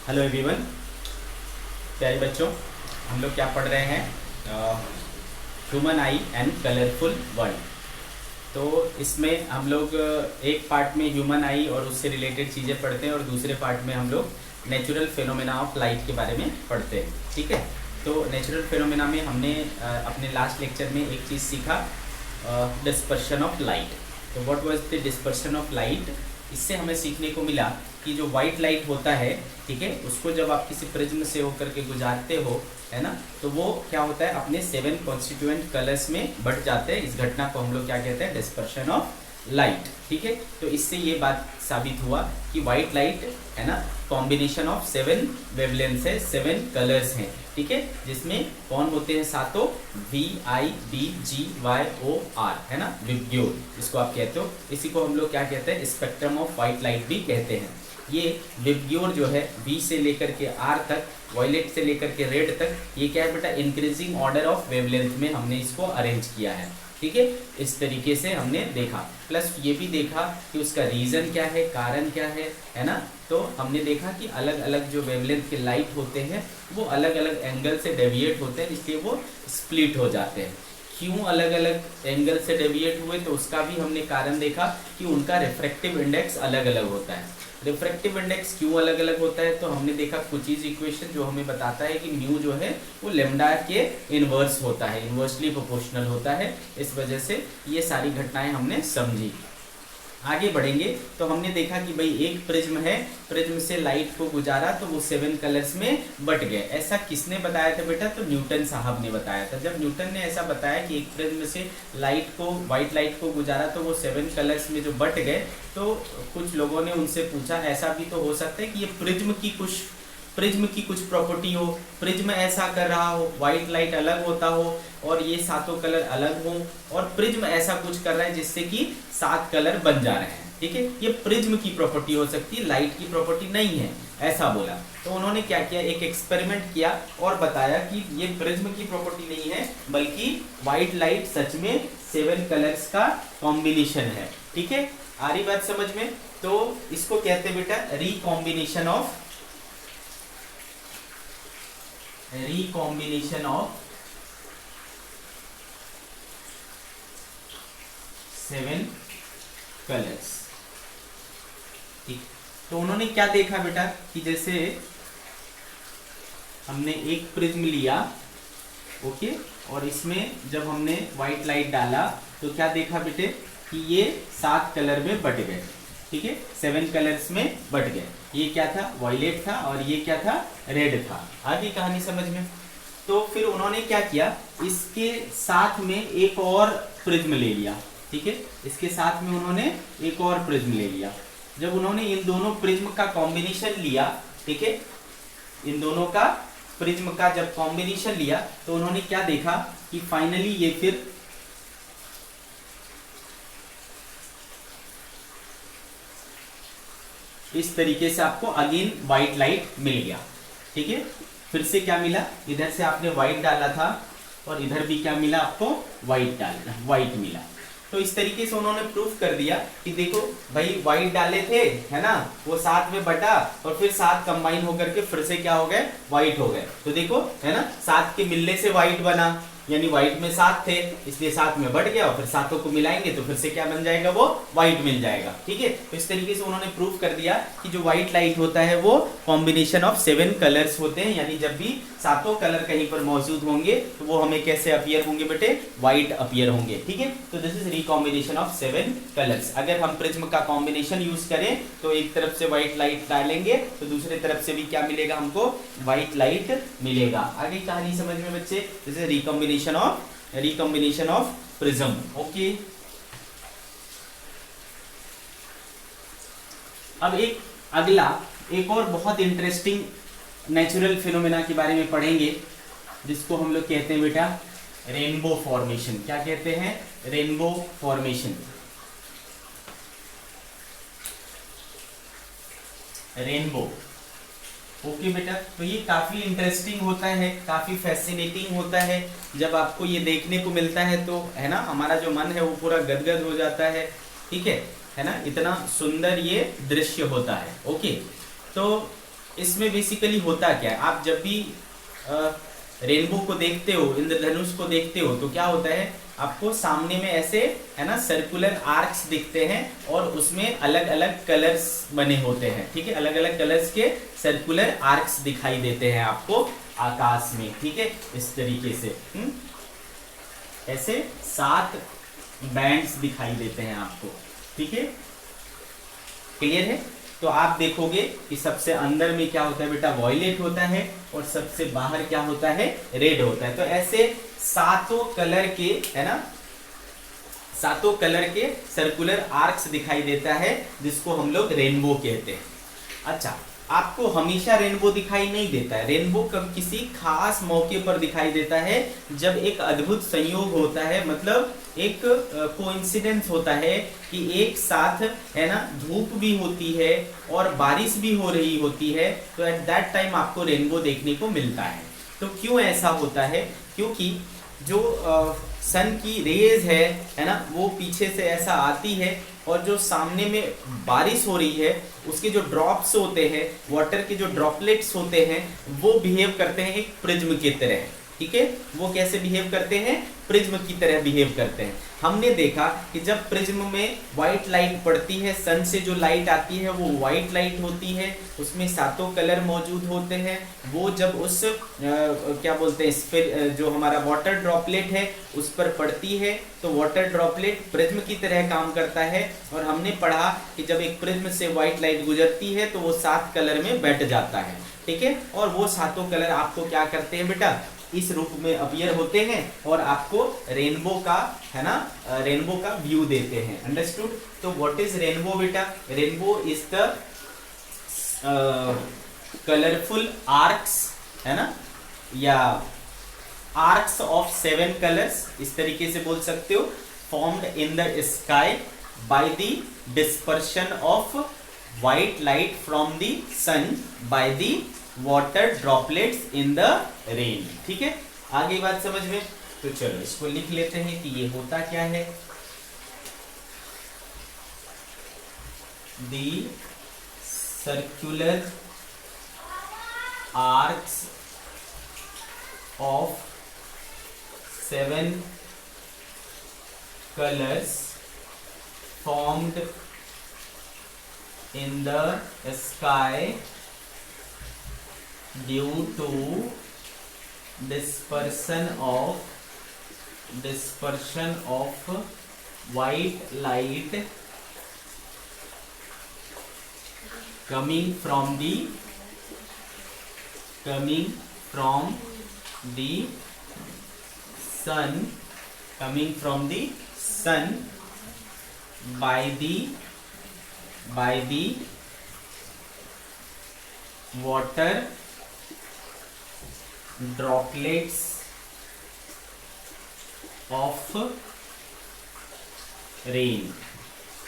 Hello everyone, प्यारे बच्चों। हम लोग क्या पढ़ रहे हैं? Human I and colourful world. तो इसमें हम लोग एक पार्ट में ह्यूमन आई और उससे रिलेटेड चीज़ें पढ़ते हैं और दूसरे पार्ट में हम लोग नेचुरल फेनोमेना ऑफ लाइट के बारे में पढ़ते हैं। ठीक है, तो नेचुरल फेनोमेना में हमने अपने लास्ट लेक्चर में एक चीज़ सीखा, डिस्पर्शन ऑफ लाइट। तो what was the dispersion of light? इससे हमें सीखने को मिला कि जो वाइट लाइट होता है, ठीक है, उसको जब आप किसी प्रिज्म से होकर के गुजारते हो, है ना, तो वो क्या होता है, अपने 7 कॉन्स्टिट्यूएंट कलर्स में बट जाते हैं। इस घटना को हम लोग क्या कहते हैं? Dispersion of light. ठीक है, तो इससे ये बात साबित हुआ कि वाइट लाइट, है ना, कॉम्बिनेशन ऑफ 7 वेवलेंथ है, 7 कलर्स हैं। ठीक है, जिसमें कौन होते हैं? सातों VIBGYOR, है ना, विब्ग्योर इसको आप कहते हो। इसी को हम लोग क्या कहते हैं? स्पेक्ट्रम ऑफ वाइट लाइट भी कहते हैं। ये विब्ग्योर जो है V से लेकर के R तक, वायलेट से लेकर के रेड तक, ये क्या है बेटा? इंक्रीजिंग ऑर्डर ऑफ वेवलेंथ में हमने इसको अरेंज किया है। ठीक है, इस तरीके से हमने देखा, प्लस ये भी देखा कि उसका रीज़न क्या है, कारण क्या है ना। तो हमने देखा कि अलग अलग जो वेवलेंथ के लाइट होते हैं वो अलग अलग एंगल से डेविएट होते हैं, इसलिए वो स्प्लिट हो जाते हैं। क्यों अलग अलग एंगल से डेविएट हुए, तो उसका भी हमने कारण देखा कि उनका रिफ्रैक्टिव इंडेक्स अलग अलग होता है। रिफ्रैक्टिव इंडेक्स क्यों अलग अलग होता है? तो हमने देखा कुचीज इक्वेशन जो हमें बताता है कि न्यू जो है वो लेमडा के इन्वर्स होता है, इन्वर्सली प्रोपोर्शनल होता है। इस वजह से ये सारी घटनाएं हमने समझी। आगे बढ़ेंगे तो हमने देखा कि भाई एक प्रिज्म है, प्रिज्म से लाइट को गुजारा तो वो 7 कलर्स में बट गए। ऐसा किसने बताया था बेटा? तो न्यूटन साहब ने बताया था। जब न्यूटन ने ऐसा बताया कि एक प्रिज्म से लाइट को, वाइट लाइट को गुजारा तो वो 7 कलर्स में जो बट गए, तो कुछ लोगों ने उनसे पूछा, ऐसा भी तो हो सकता है कि ये प्रिज्म की कुछ प्रॉपर्टी हो, प्रिज्म ऐसा कर रहा हो, वाइट लाइट अलग होता हो और ये सातों कलर अलग हों, और प्रिज्म ऐसा कुछ कर रहा है जिससे कि 7 कलर बन जा रहे हैं। ठीक है, ये प्रिज्म की प्रॉपर्टी हो सकती है, लाइट की प्रॉपर्टी नहीं है, ऐसा बोला। तो उन्होंने क्या किया, एक एक्सपेरिमेंट किया और बताया कि ये प्रिज्म की प्रॉपर्टी नहीं है, बल्कि वाइट लाइट सच में 7 कलर्स का कॉम्बिनेशन है। ठीक है, आ रही बात समझ में? तो इसको कहते हैं बेटा रिकॉम्बिनेशन ऑफ 7 कलर्स। ठीक, तो उन्होंने क्या देखा बेटा कि जैसे हमने एक प्रिज्म लिया, ओके, और इसमें जब हमने व्हाइट लाइट डाला तो क्या देखा बेटे कि ये 7 कलर में बट गए। ठीक है, 7 कलर्स में बट गए। ये क्या था? वायलेट था, और ये क्या था? रेड था। आगे कहानी समझ में? तो फिर उन्होंने क्या किया, इसके साथ में एक और प्रिज्म ले लिया। ठीक है, इसके साथ में उन्होंने एक और प्रिज्म ले लिया। जब उन्होंने इन दोनों प्रिज्म का कॉम्बिनेशन लिया, ठीक है, इन दोनों का प्रिज्म का जब कॉम्बिनेशन लिया तो उन्होंने क्या देखा कि फाइनली ये फिर इस तरीके से आपको अगेन व्हाइट लाइट मिल गया। ठीक है, फिर से क्या मिला, इधर से आपने व्हाइट डाला था और इधर भी क्या मिला आपको? व्हाइट मिला। तो इस तरीके से उन्होंने प्रूफ कर दिया कि देखो भाई, व्हाइट डाले थे, है ना, वो 7 में बटा और फिर 7 कंबाइन होकर के फिर से क्या हो गए? व्हाइट हो गए। तो देखो, है ना, 7 के मिलने से व्हाइट बना, यानी व्हाइट में 7 थे, इसलिए 7 में बढ़ गया और फिर सातों को मिलाएंगे तो फिर से क्या बन जाएगा? वो व्हाइट मिल जाएगा। ठीक है, तो इस तरीके से उन्होंने प्रूफ कर दिया कि जो व्हाइट लाइट होता है वो कॉम्बिनेशन ऑफ 7 कलर्स होते हैं, यानी जब भी सातों कलर कहीं पर मौजूद होंगे तो वो हमें कैसे अपीयर होंगे बेटे? व्हाइट अपीयर होंगे। ठीक है, तो this is recombination of 7 colours. अगर हम प्रिज्म का कॉम्बिनेशन यूज करें तो एक तरफ से व्हाइट लाइट डालेंगे तो दूसरे तरफ से भी क्या मिलेगा हमको? व्हाइट लाइट मिलेगा। आगे कहानी समझ में बच्चे? This is recombination of prism. Okay, अब एक और बहुत इंटरेस्टिंग नेचुरल फिनोमेना के बारे में पढ़ेंगे, जिसको हम लोग कहते हैं बेटा रेनबो फॉर्मेशन। क्या कहते हैं? Rainbow formation. रेनबो, ओके बेटा, तो ये काफी इंटरेस्टिंग होता है, काफी फैसिनेटिंग होता है। जब आपको ये देखने को मिलता है तो, है ना, हमारा जो मन है वो पूरा गदगद हो जाता है। ठीक है ना, इतना सुंदर ये दृश्य होता है। ओके, तो इसमें बेसिकली होता क्या है, आप जब भी रेनबो को देखते हो, इंद्रधनुष को देखते हो, तो क्या होता है, आपको सामने में ऐसे है ना सर्कुलर आर्क्स दिखते हैं और उसमें अलग अलग कलर्स बने होते हैं, ठीक है, अलग अलग कलर्स के सर्कुलर आर्क्स दिखाई देते हैं आपको आकाश में, ठीक है, इस तरीके से ऐसे 7 बैंड्स दिखाई देते हैं आपको, ठीक है, क्लियर है। तो आप देखोगे कि सबसे अंदर में क्या होता है बेटा, वॉयलेट होता है, और सबसे बाहर क्या होता है, रेड होता है। तो ऐसे 7 कलर के, है ना, 7 कलर के सर्कुलर आर्क्स दिखाई देता है, जिसको हम लोग रेनबो कहते हैं। अच्छा, आपको हमेशा रेनबो दिखाई नहीं देता है, रेनबो कब किसी खास मौके पर दिखाई देता है, जब एक अद्भुत संयोग होता है, मतलब एक कोइंसिडेंस होता है कि एक साथ, है ना, धूप भी होती है और बारिश भी हो रही होती है, तो एट दैट टाइम आपको रेनबो देखने को मिलता है। तो क्यों ऐसा होता है, क्योंकि जो सन की रेज है ना, वो पीछे से ऐसा आती है, और जो सामने में बारिश हो रही है उसके जो ड्रॉप्स होते हैं, वाटर के जो ड्रॉपलेट्स होते हैं, वो बिहेव करते हैं एक प्रिज्म की तरह, ठीक है, वो कैसे बिहेव करते हैं, प्रिज्म की तरह बिहेव करते हैं। हमने देखा कि जब प्रिज्म में व्हाइट लाइट पड़ती है, सन से जो लाइट आती है वो व्हाइट लाइट होती है, उसमें 7 कलर मौजूद होते हैं। वो जब उस क्या बोलते हैं, जो हमारा वाटर ड्रॉपलेट है उस पर पड़ती है, तो वाटर ड्रॉपलेट प्रिज्म की तरह काम करता है, और हमने पढ़ा कि जब एक प्रिज्म से व्हाइट लाइट गुजरती है तो वो 7 कलर में बैठ जाता है, ठीक है, और वो 7 कलर आपको क्या करते हैं बेटा, इस रूप में अपीयर होते हैं और आपको रेनबो का, है ना, रेनबो का व्यू देते हैं। अंडरस्टूड। तो व्हाट इज रेनबो बेटा, rainbow is the colourful arcs, है ना, या आर्क्स ऑफ 7 कलर्स, इस तरीके से बोल सकते हो, formed in the sky by the dispersion of white light from the sun by the water droplets in the rain, ठीक है, आगे बात समझ में। तो चलो इसको लिख लेते हैं कि ये होता क्या है, the circular arcs of 7 colours formed in the sky due to dispersion of white light coming from the sun by the water droplets of rain,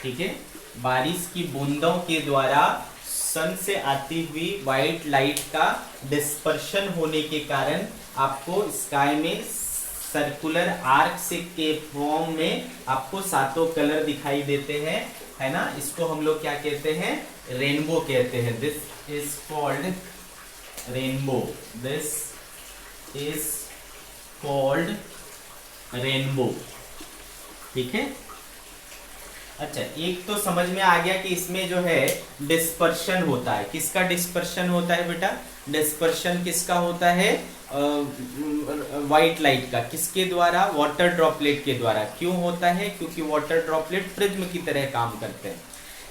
ठीक है, बारिश की बूंदों के द्वारा सन से आती हुई व्हाइट लाइट का डिस्पर्शन होने के कारण आपको स्काई में सर्कुलर आर्क्स के फॉर्म में आपको 7 कलर दिखाई देते हैं, है ना, इसको हम लोग क्या कहते हैं, रेनबो कहते हैं। This is called rainbow, this is called rainbow, ठीक है। अच्छा, एक तो समझ में आ गया कि इसमें जो है डिस्पर्शन होता है, किसका डिस्पर्शन होता है बेटा, डिस्पर्शन किसका होता है, व्हाइट लाइट का, किसके द्वारा, वाटर ड्रॉपलेट के द्वारा। क्यों होता है, क्योंकि वाटर ड्रॉपलेट प्रिज्म की तरह काम करते हैं।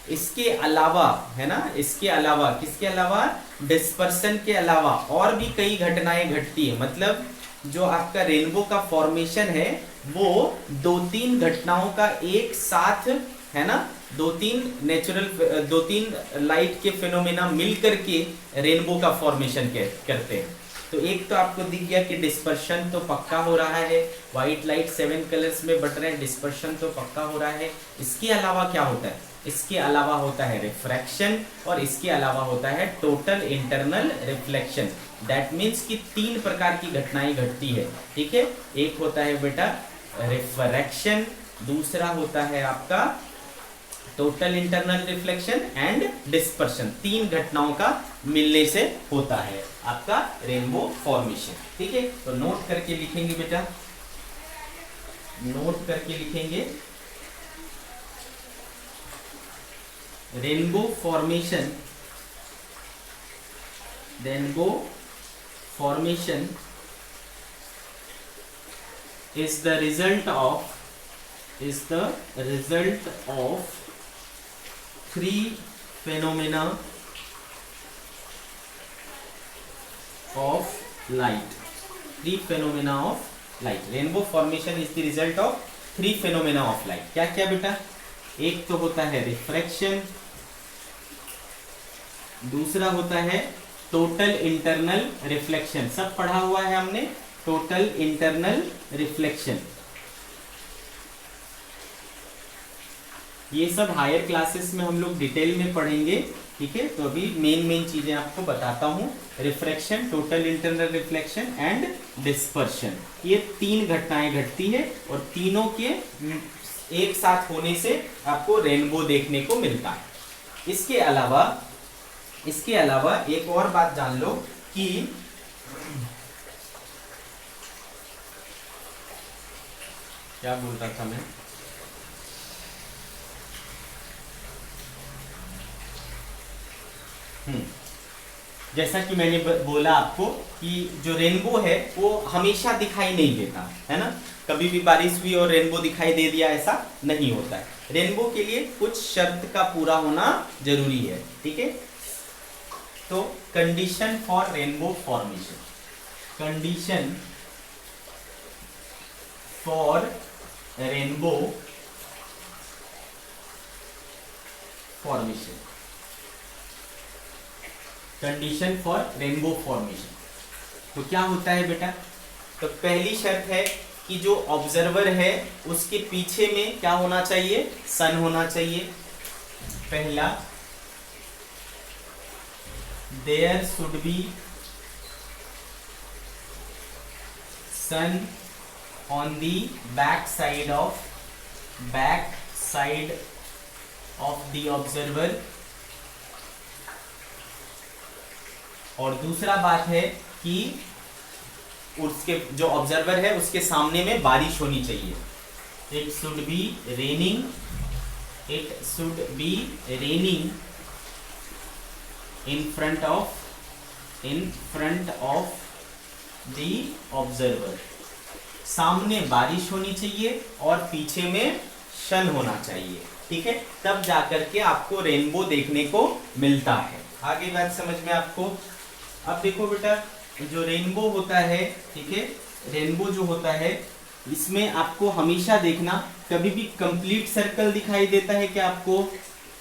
इसके अलावा, है ना, इसके अलावा, किसके अलावा, डिस्पर्शन के अलावा और भी कई घटनाएं घटती है। मतलब जो आपका रेनबो का फॉर्मेशन है वो 2-3 घटनाओं का एक साथ, है ना, 2-3 लाइट के फिनोमेना मिल करके रेनबो का फॉर्मेशन करते हैं। तो एक तो आपको दिख गया कि डिस्पर्शन तो पक्का हो रहा है, व्हाइट लाइट 7 कलर्स में बट रहे हैं, डिस्पर्शन तो पक्का हो रहा है। इसके अलावा क्या होता है, इसके अलावा होता है रिफ्रैक्शन, और इसके अलावा होता है total internal reflection. That means कि 3 प्रकार की घटनाएं घटती है, ठीक है। एक होता है बेटा रिफ्रैक्शन, दूसरा होता है आपका total internal reflection and dispersion, तीन घटनाओं का मिलने से होता है आपका रेनबो फॉर्मेशन। ठीक है, तो नोट करके लिखेंगे बेटा, नोट करके लिखेंगे rainbow formation, rainbow formation is the result of three phenomena of light. Three phenomena of light. Rainbow formation is the result of three phenomena of light. क्या क्या बेटा? एक तो होता है रिफ्रैक्शन, दूसरा होता है टोटल इंटरनल रिफ्लेक्शन, सब पढ़ा हुआ है हमने, टोटल इंटरनल रिफ्लेक्शन। ये सब हायर क्लासेस में हम लोग डिटेल में पढ़ेंगे। ठीक है, तो अभी मेन चीजें आपको बताता हूं, refraction, total internal reflection and dispersion, ये तीन घटनाएं घटती है और तीनों के एक साथ होने से आपको रेनबो देखने को मिलता है। इसके अलावा एक और बात जान लो कि क्या बोलता था मैं, जैसा कि मैंने बोला आपको कि जो रेनबो है वो हमेशा दिखाई नहीं देता है ना, कभी भी बारिश हुई और रेनबो दिखाई दे दिया ऐसा नहीं होता है। रेनबो के लिए कुछ शर्त का पूरा होना जरूरी है। ठीक है, तो condition for rainbow formation, condition for rainbow formation, condition for rainbow formation. तो क्या होता है बेटा, तो पहली शर्त है कि जो ऑब्जर्वर है उसके पीछे में क्या होना चाहिए, सन होना चाहिए। पहला, there should be sun on the back side of the observer, और दूसरा बात है कि उसके जो ऑब्जर्वर है उसके सामने में बारिश होनी चाहिए। It should be raining in front of the observer, सामने बारिश होनी चाहिए और पीछे में सन होना चाहिए। ठीक है, तब जाकर के आपको रेनबो देखने को मिलता है। आगे बात समझ में आपको। अब देखो बेटा, जो रेनबो होता है, ठीक है, रेनबो जो होता है इसमें आपको हमेशा देखना, कभी भी कंप्लीट सर्कल दिखाई देता है क्या आपको,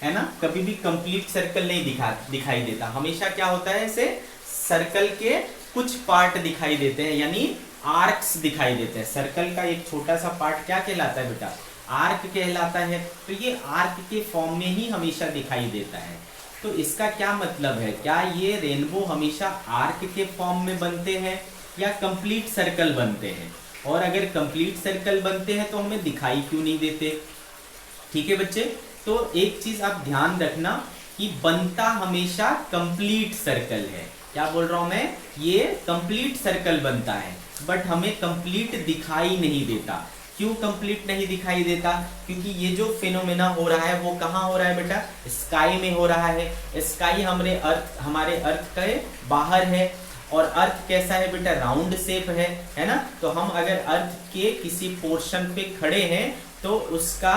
है ना, कभी भी कंप्लीट सर्कल नहीं दिखाई देता। हमेशा क्या होता है, इसे सर्कल के कुछ पार्ट दिखाई देते हैं, यानी आर्क्स दिखाई देते हैं। सर्कल का एक छोटा सा पार्ट क्या कहलाता है बेटा, आर्क कहलाता है। तो ये आर्क के फॉर्म में ही हमेशा दिखाई देता है। तो इसका क्या मतलब है, क्या ये रेनबो हमेशा आर्क के फॉर्म में बनते हैं या कंप्लीट सर्कल बनते हैं, और अगर कंप्लीट सर्कल बनते हैं तो हमें दिखाई क्यों नहीं देते। ठीक है बच्चे, तो एक चीज आप ध्यान रखना कि बनता हमेशा कंप्लीट सर्कल है। क्या बोल रहा हूं मैं, ये कंप्लीट सर्कल बनता है बट हमें कंप्लीट दिखाई नहीं देता। क्यों कंप्लीट नहीं दिखाई देता, क्योंकि ये जो फिनोमेना हो रहा है वो कहाँ हो रहा है बेटा, स्काई में हो रहा है। स्काई हमारे अर्थ के बाहर है, और अर्थ कैसा है बेटा, राउंड शेप है ना। तो हम अगर अर्थ के किसी पोर्शन पे खड़े हैं तो उसका,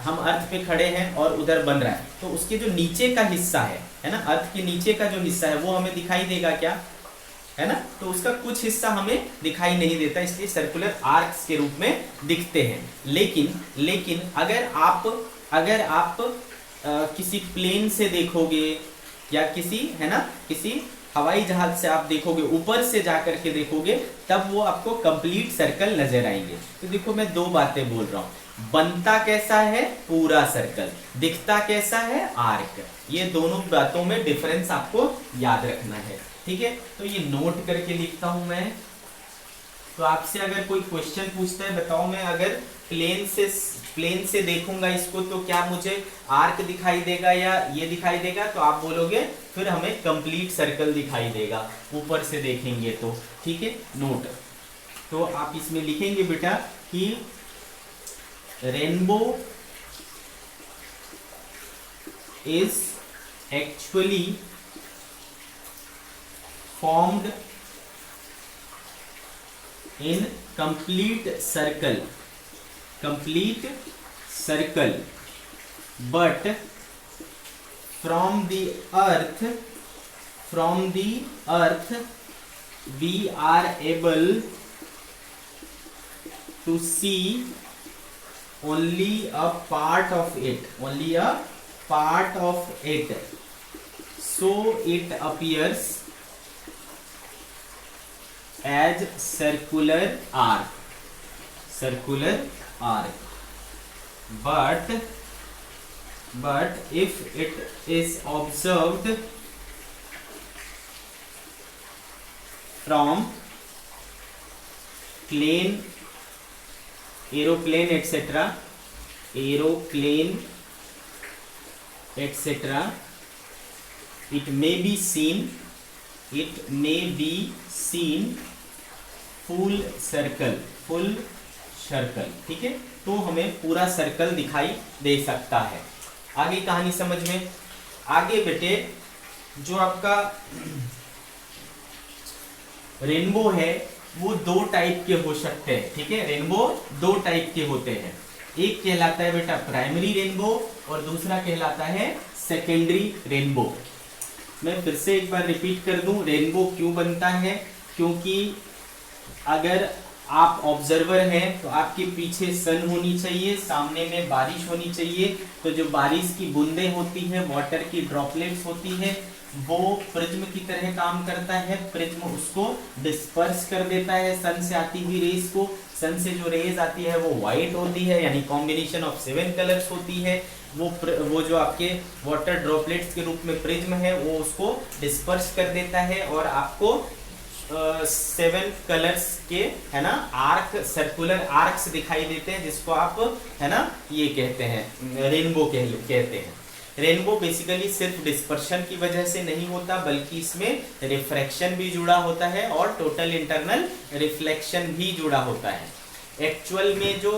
हम अर्थ पे खड़े हैं और उधर बन रहा है, तो उसके जो नीचे का हिस्सा है ना, अर्थ के नीचे का जो हिस्सा है वो हमें दिखाई देगा क्या, है ना। तो उसका कुछ हिस्सा हमें दिखाई नहीं देता, इसलिए सर्कुलर आर्क्स के रूप में दिखते हैं। लेकिन अगर आप किसी प्लेन से देखोगे या किसी, है ना, किसी हवाई जहाज से आप देखोगे, ऊपर से जाकर के देखोगे, तब वो आपको कंप्लीट सर्कल नजर आएंगे। तो देखो मैं दो बातें बोल रहा हूँ, बनता कैसा है पूरा सर्कल, दिखता कैसा है आर्क। ये दोनों बातों में डिफरेंस आपको याद रखना है। ठीक है, तो ये नोट करके लिखता हूं मैं। तो आपसे अगर कोई क्वेश्चन पूछता है, बताओ मैं अगर प्लेन से देखूंगा इसको तो क्या मुझे आर्क दिखाई देगा या ये दिखाई देगा, तो आप बोलोगे फिर हमें कंप्लीट सर्कल दिखाई देगा ऊपर से देखेंगे तो। ठीक है, नोट। तो आप इसमें लिखेंगे बेटा कि rainbow is actually formed in complete circle but from the earth we are able to see only a part of it, so it appears as circular arc, but if it is observed from plane, aeroplane etc., it may be seen full circle. ठीक है, तो हमें पूरा circle दिखाई दे सकता है। आगे कहानी समझ में। आगे बेटे जो आपका रेनबो है वो दो टाइप के हो सकते हैं। ठीक है, रेनबो दो टाइप के होते हैं। एक कहलाता है बेटा प्राइमरी रेनबो और दूसरा कहलाता है सेकेंडरी रेनबो। मैं फिर से एक बार रिपीट कर दूं, रेनबो क्यों बनता है, क्योंकि अगर आप ऑब्जर्वर हैं तो आपके पीछे सन होनी चाहिए, सामने में बारिश होनी चाहिए, तो जो बारिश की बूंदें होती हैं, वाटर की ड्रॉपलेट्स होती है, वो प्रिज्म की तरह काम करता है। प्रिज्म उसको डिस्पर्स कर देता है सन से आती हुई रेज को। सन से जो रेज आती है वो व्हाइट होती है, यानी कॉम्बिनेशन ऑफ 7 कलर्स होती है। वो जो आपके वाटर ड्रॉपलेट्स के रूप में प्रिज्म है वो उसको डिस्पर्स कर देता है और आपको 7 कलर्स के, है ना, आर्क, सर्कुलर आर्क्स दिखाई देते हैं, जिसको आप, है ना, ये कहते हैं रेनबो कहते हैं। रेनबो बेसिकली सिर्फ डिस्पर्शन की वजह से नहीं होता, बल्कि इसमें रिफ्रैक्शन भी जुड़ा होता है और टोटल इंटरनल रिफ्लेक्शन भी जुड़ा होता है। एक्चुअल में जो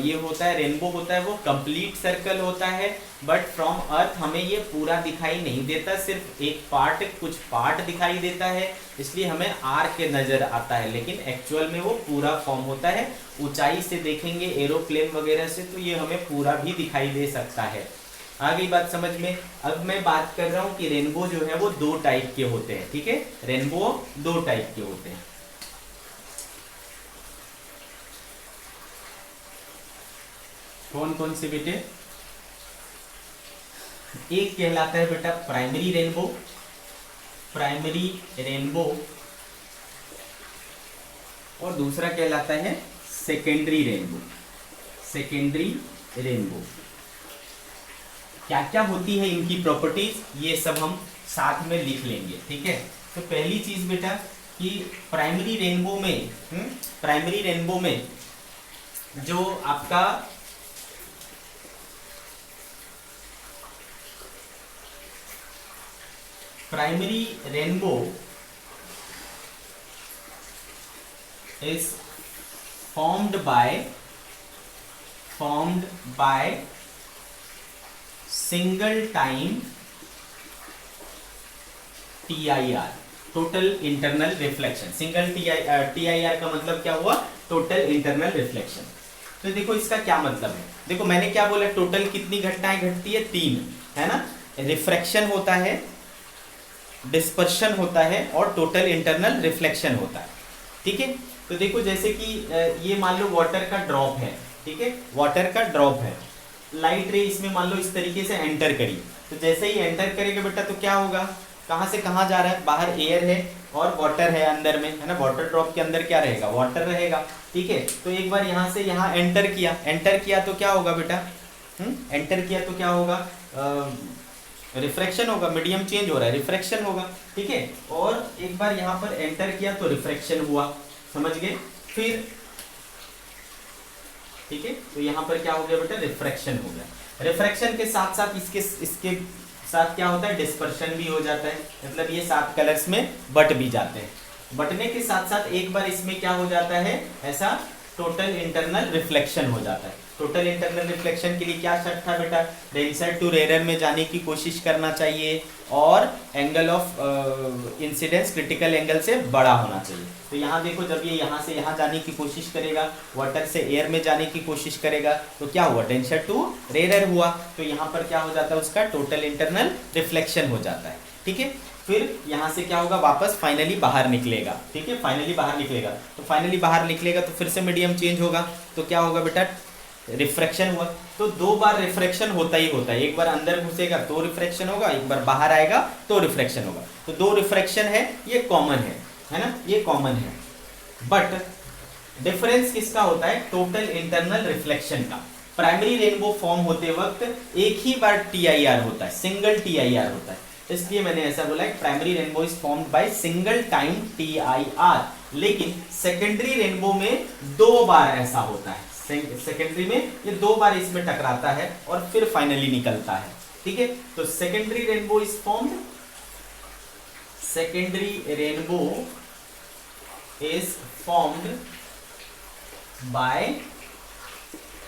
ये होता है, रेनबो होता है, वो कंप्लीट सर्कल होता है, बट फ्रॉम अर्थ हमें ये पूरा दिखाई नहीं देता, सिर्फ एक पार्ट, कुछ पार्ट दिखाई देता है, इसलिए हमें आर्क नजर आता है, लेकिन एक्चुअल में वो पूरा फॉर्म होता है। ऊंचाई से देखेंगे एरोप्लेन वगैरह से तो ये हमें पूरा भी दिखाई दे सकता है। आगे बात समझ में। अब मैं बात कर रहा हूँ कि रेनबो जो है वो दो टाइप के होते हैं। ठीक है, रेनबो दो टाइप के होते हैं। कौन कौन से बेटे? एक कहलाता है बेटा प्राइमरी रेनबो और दूसरा कहलाता है सेकेंडरी रेनबो। क्या क्या होती है इनकी प्रॉपर्टीज, ये सब हम साथ में लिख लेंगे। ठीक है, तो पहली चीज बेटा कि प्राइमरी रेनबो में जो आपका primary rainbow is formed by single time TIR, total internal reflection. Single TIR का मतलब क्या हुआ? Total internal reflection. तो देखो इसका क्या मतलब है, देखो मैंने क्या बोला, टोटल कितनी घटनाएं घटती है? 3, है ना। रिफ्रैक्शन होता है, डिस्पर्शन होता है और टोटल इंटरनल रिफ्लेक्शन होता है। ठीक है, तो देखो जैसे कि ये मान लो वाटर का ड्रॉप है। ठीक है, वाटर का ड्रॉप है, लाइट रे इसमें मान लो इस तरीके से एंटर करी, तो जैसे ही एंटर करेगा बेटा तो क्या होगा, कहाँ से कहाँ जा रहा है? बाहर एयर है और वाटर है अंदर में, है ना। वाटर ड्रॉप के अंदर क्या रहेगा? वाटर रहेगा। ठीक है, तो एक बार यहाँ से यहाँ एंटर किया तो क्या होगा बेटा? एंटर किया तो क्या होगा? रिफ्रैक्शन होगा, मीडियम चेंज हो रहा है, रिफ्रैक्शन होगा। ठीक है, और एक बार यहाँ पर एंटर किया तो रिफ्रैक्शन हुआ, समझ गए। फिर ठीक है। तो यहाँ पर क्या हो गया बेटा, रिफ्रैक्शन हो गया। रिफ्रैक्शन के साथ साथ इसके साथ क्या होता है, डिस्पर्शन भी हो जाता है, मतलब ये 7 कलर्स में बट भी जाते हैं। बटने के साथ साथ एक बार इसमें क्या हो जाता है, ऐसा टोटल इंटरनल रिफ्लेक्शन हो जाता है। टोटल इंटरनल रिफ्लेक्शन के लिए क्या शर्त था बेटा, डेंसर टू रेरर में जाने की कोशिश करना चाहिए और angle of incidence critical angle से बड़ा होना चाहिए। तो यहाँ देखो, जब ये यहाँ से यहाँ जाने की कोशिश करेगा, वाटर से एयर में जाने की कोशिश करेगा, तो क्या हुआ, डेंसर टू रेरर हुआ। तो यहाँ पर क्या हो जाता है, उसका टोटल इंटरनल रिफ्लेक्शन हो जाता है। ठीक है, फिर यहाँ से क्या होगा, वापस फाइनली बाहर निकलेगा। ठीक है, फाइनली बाहर निकलेगा, तो फाइनली बाहर निकलेगा तो फिर से मीडियम चेंज होगा। तो क्या होगा बेटा, रिफ्रैक्शन हुआ। तो 2 बार रिफ्रैक्शन होता ही होता है, एक बार अंदर घुसेगा तो रिफ्रैक्शन होगा, एक बार बाहर आएगा तो रिफ्रैक्शन होगा। तो 2 रिफ्रैक्शन है, ये कॉमन है ना, ये कॉमन है। बट डिफरेंस किसका होता है, टोटल इंटरनल रिफ्लेक्शन का। प्राइमरी रेनबो फॉर्म होते वक्त एक ही बार TIR होता है, सिंगल TIR होता है, इसलिए मैंने ऐसा बोला है, primary rainbow is formed by single time TIR। लेकिन सेकेंडरी रेनबो में 2 बार ऐसा होता है, सेकेंडरी में ये 2 बार इसमें टकराता है और फिर फाइनली निकलता है। ठीक है, तो secondary rainbow is formed, secondary rainbow is formed by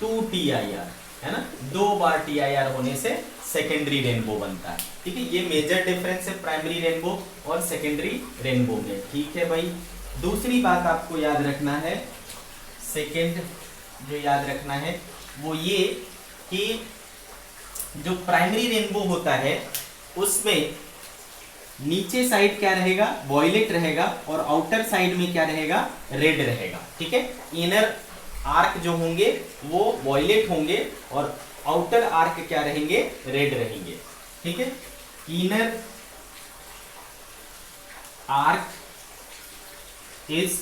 2 TIR, है ना, 2 बार TIR होने से सेकेंडरी रेनबो बनता है। ठीक है, ये मेजर डिफरेंस है प्राइमरी रेनबो और सेकेंडरी रेनबो में। ठीक है भाई, दूसरी बात आपको याद रखना है, सेकेंड जो याद रखना है वो ये कि जो प्राइमरी रेनबो होता है उसमें नीचे साइड क्या रहेगा, वॉयलेट रहेगा, और आउटर साइड में क्या रहेगा, रेड रहेगा। ठीक है, इनर आर्क जो होंगे वो वॉयलेट होंगे और आउटर आर्क क्या रहेंगे, रेड रहेंगे। ठीक है, inner arc is,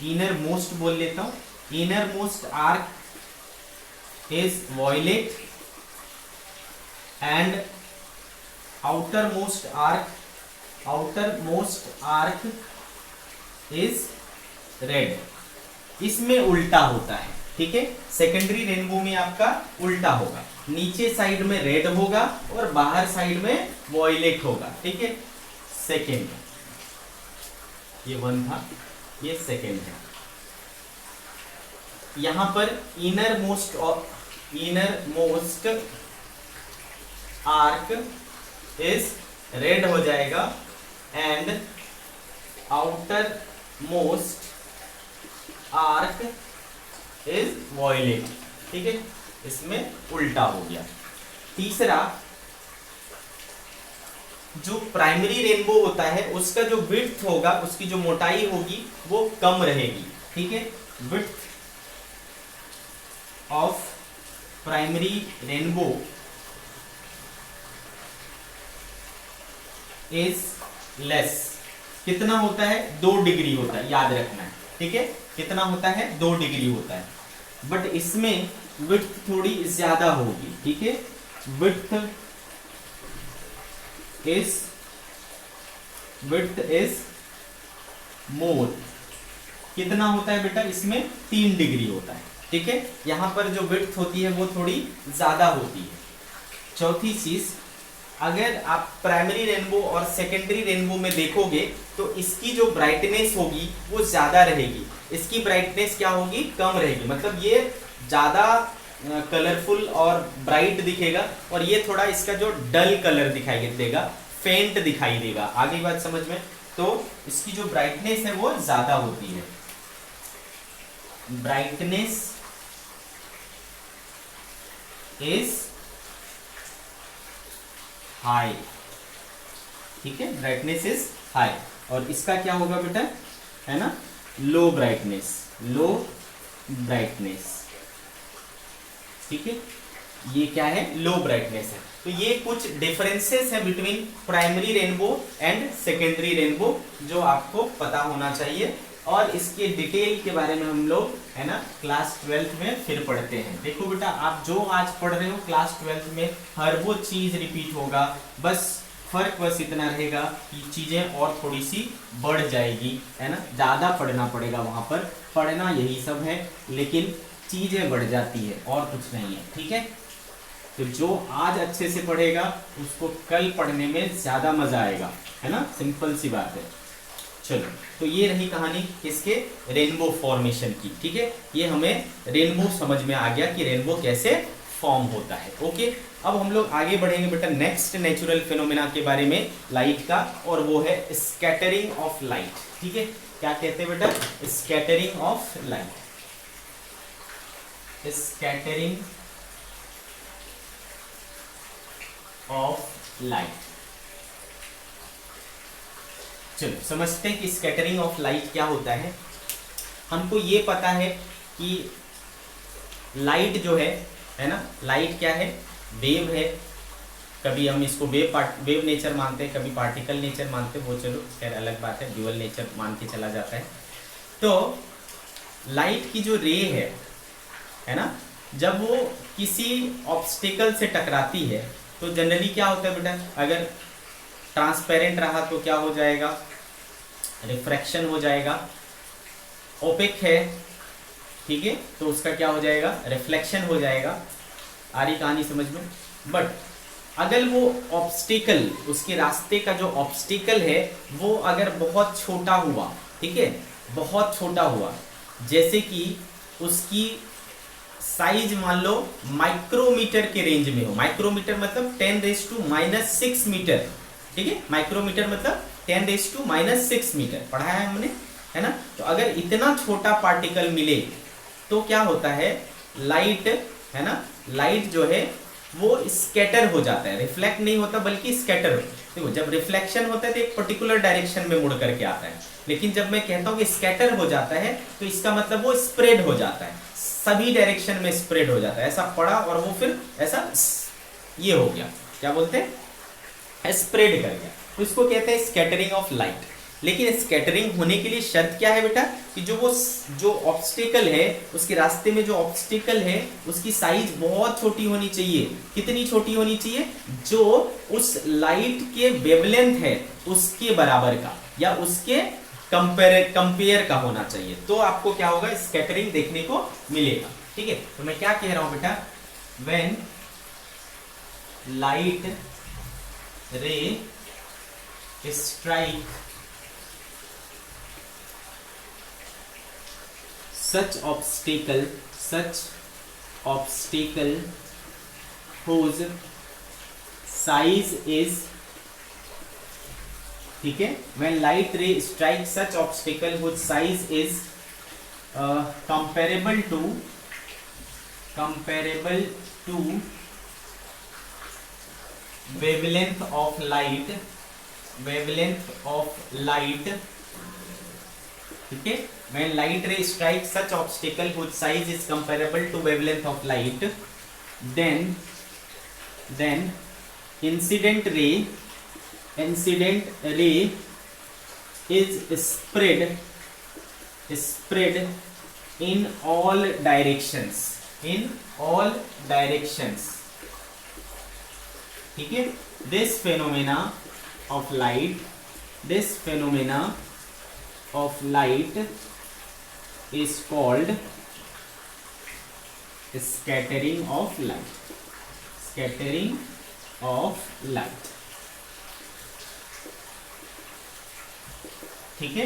innermost बोल लेता हूं, innermost arc is violet and outermost arc is red. इसमें उल्टा होता है। ठीक है, सेकेंडरी रेनबो में आपका उल्टा होगा, नीचे साइड में रेड होगा और बाहर साइड में वॉयलेट होगा। ठीक है, सेकेंड, ये 1 था, ये सेकेंड है। यहां पर innermost arc is red हो जाएगा and outermost arc is violet. ठीक है, इसमें उल्टा हो गया। तीसरा, जो प्राइमरी रेनबो होता है उसका जो विड्थ होगा, उसकी जो मोटाई होगी वो कम रहेगी। ठीक है, width of primary rainbow is less. कितना होता है, 2 डिग्री होता है, याद रखना है। ठीक है, कितना होता है, 2 डिग्री होता है, बट इसमें विड्थ थोड़ी ज्यादा होगी। ठीक है, विड्थ इज मोर। कितना होता है बेटा, इसमें 3 डिग्री होता है। ठीक है, यहां पर जो विड्थ होती है वो थोड़ी ज्यादा होती है। चौथी चीज, अगर आप प्राइमरी रेनबो और सेकेंडरी रेनबो में देखोगे तो इसकी जो ब्राइटनेस होगी वो ज्यादा रहेगी, इसकी ब्राइटनेस क्या होगी, कम रहेगी। मतलब ये ज्यादा कलरफुल और ब्राइट दिखेगा और ये थोड़ा इसका जो डल कलर दिखाई देगा, फेंट दिखाई देगा। आगे बात समझ में, तो इसकी जो ब्राइटनेस है वो ज्यादा होती है। Brightness is high. ठीक है, ब्राइटनेस इज हाई। और इसका क्या होगा बेटा, है ना, लो ब्राइटनेस, लो ब्राइटनेस। ठीक है, ये क्या है, लो ब्राइटनेस है। तो ये कुछ डिफरेंसेस है between primary rainbow and secondary rainbow जो आपको पता होना चाहिए, और इसके डिटेल के बारे में हम लोग, है ना, क्लास 12th में फिर पढ़ते हैं। देखो बेटा, आप जो आज पढ़ रहे हो क्लास 12th में हर वो चीज रिपीट होगा, बस फर्क बस इतना रहेगा कि चीजें और थोड़ी सी बढ़ जाएगी, है ना, ज्यादा पढ़ना पड़ेगा, वहां पर पढ़ना यही सब है, लेकिन चीजें बढ़ जाती है और कुछ नहीं है, ठीक है। तो जो आज अच्छे से पढ़ेगा उसको कल पढ़ने में ज्यादा मजा आएगा, है ना, सिंपल सी बात है। चलो, तो ये रही कहानी किसके, रेनबो फॉर्मेशन की, ठीक है। ये हमें रेनबो समझ में आ गया कि रेनबो कैसे फॉर्म होता है। ओके, अब हम लोग आगे बढ़ेंगे बेटा नेक्स्ट नेचुरल फिनोमेना के बारे में लाइट का, और वो है स्कैटरिंग ऑफ लाइट, ठीक है। क्या कहते हैं बेटा, scattering of light, scattering of light. चलो समझते हैं कि स्कैटरिंग ऑफ लाइट क्या होता है। हमको ये पता है कि लाइट जो है ना, लाइट क्या है, वेव है। कभी हम इसको वेव नेचर मानते हैं, कभी पार्टिकल नेचर मानते हैं, वो चलो खैर अलग बात है, ड्यूअल नेचर मान के चला जाता है। तो लाइट की जो रे है ना, जब वो किसी ऑब्स्टिकल से टकराती है तो जनरली क्या होता है बेटा, अगर ट्रांसपेरेंट रहा तो क्या हो जाएगा, रिफ्रैक्शन हो जाएगा। ओपेक है, ठीक है, तो उसका क्या हो जाएगा, रिफ्लेक्शन हो जाएगा। आ रही कहानी समझ में। बट अगर वो ऑब्स्टिकल, उसके रास्ते का जो ऑब्स्टिकल है वो अगर बहुत छोटा हुआ, ठीक है, बहुत छोटा हुआ, जैसे कि उसकी साइज मान लो माइक्रोमीटर के रेंज में हो। माइक्रोमीटर मतलब 10⁻⁻6 मीटर, ठीक है। माइक्रोमीटर मतलब 10⁻⁻6 मीटर पढ़ा है हमने, है ना। तो अगर इतना छोटा पार्टिकल मिले तो क्या होता है, लाइट, है ना, लाइट जो है वो स्कैटर हो जाता है, रिफ्लेक्ट नहीं होता बल्कि स्कैटर हो। देखो, जब रिफ्लेक्शन होता है तो एक पर्टिकुलर डायरेक्शन में मुड़ करके आता है, लेकिन जब मैं कहता हूँ कि स्कैटर हो जाता है तो इसका मतलब वो स्प्रेड हो जाता है, सभी डायरेक्शन में स्प्रेड हो जाता है। ऐसा पड़ा और वो फिर ऐसा ये हो गया, क्या बोलते हैं, स्प्रेड कर गया, तो इसको कहते हैं स्कैटरिंग ऑफ लाइट। लेकिन स्कैटरिंग होने के लिए शर्त क्या है बेटा, कि जो ऑब्स्टिकल है, उसके रास्ते में जो ऑब्स्टिकल है उसकी साइज बहुत छोटी होनी चाहिए। कितनी छोटी होनी चाहिए, जो उस लाइट के वेवलेंथ है उसके बराबर का या उसके कंपेयर का होना चाहिए, तो आपको क्या होगा, स्कैटरिंग देखने को मिलेगा, ठीक है। तो मैं क्या कह रहा हूं बेटा, व्हेन लाइट रे strike such obstacle whose size is, ठीक है, when light ray strikes such obstacle whose size is comparable to wavelength of light, ठीक है। When light ray strikes such obstacle whose size is comparable to wavelength of light, then incident ray is spread in all directions, ठीक है। This phenomena of light is called scattering of light, ठीक है।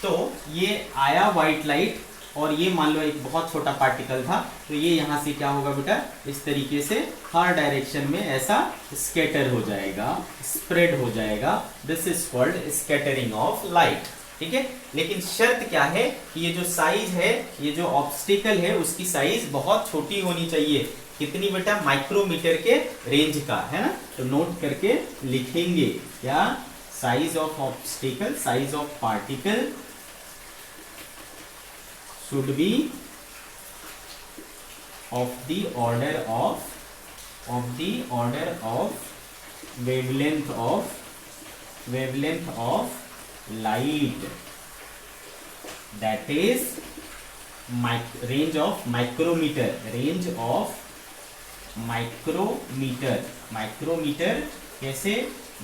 तो ये आया white light, और ये मान लो एक बहुत छोटा पार्टिकल था, तो ये यहां से क्या होगा बेटा, इस तरीके से हर डायरेक्शन में ऐसा स्कैटर हो जाएगा, स्प्रेड हो जाएगा। This is called scattering of light, ठीक है। लेकिन शर्त क्या है कि ये जो साइज है, ये जो ऑब्स्टिकल है, उसकी साइज बहुत छोटी होनी चाहिए। कितनी बेटा, माइक्रोमीटर के रेंज का, है ना। तो नोट करके लिखेंगे क्या, size of obstacle, size of particle should be of the order of wavelength of light, that is range of micrometer, micrometre कैसे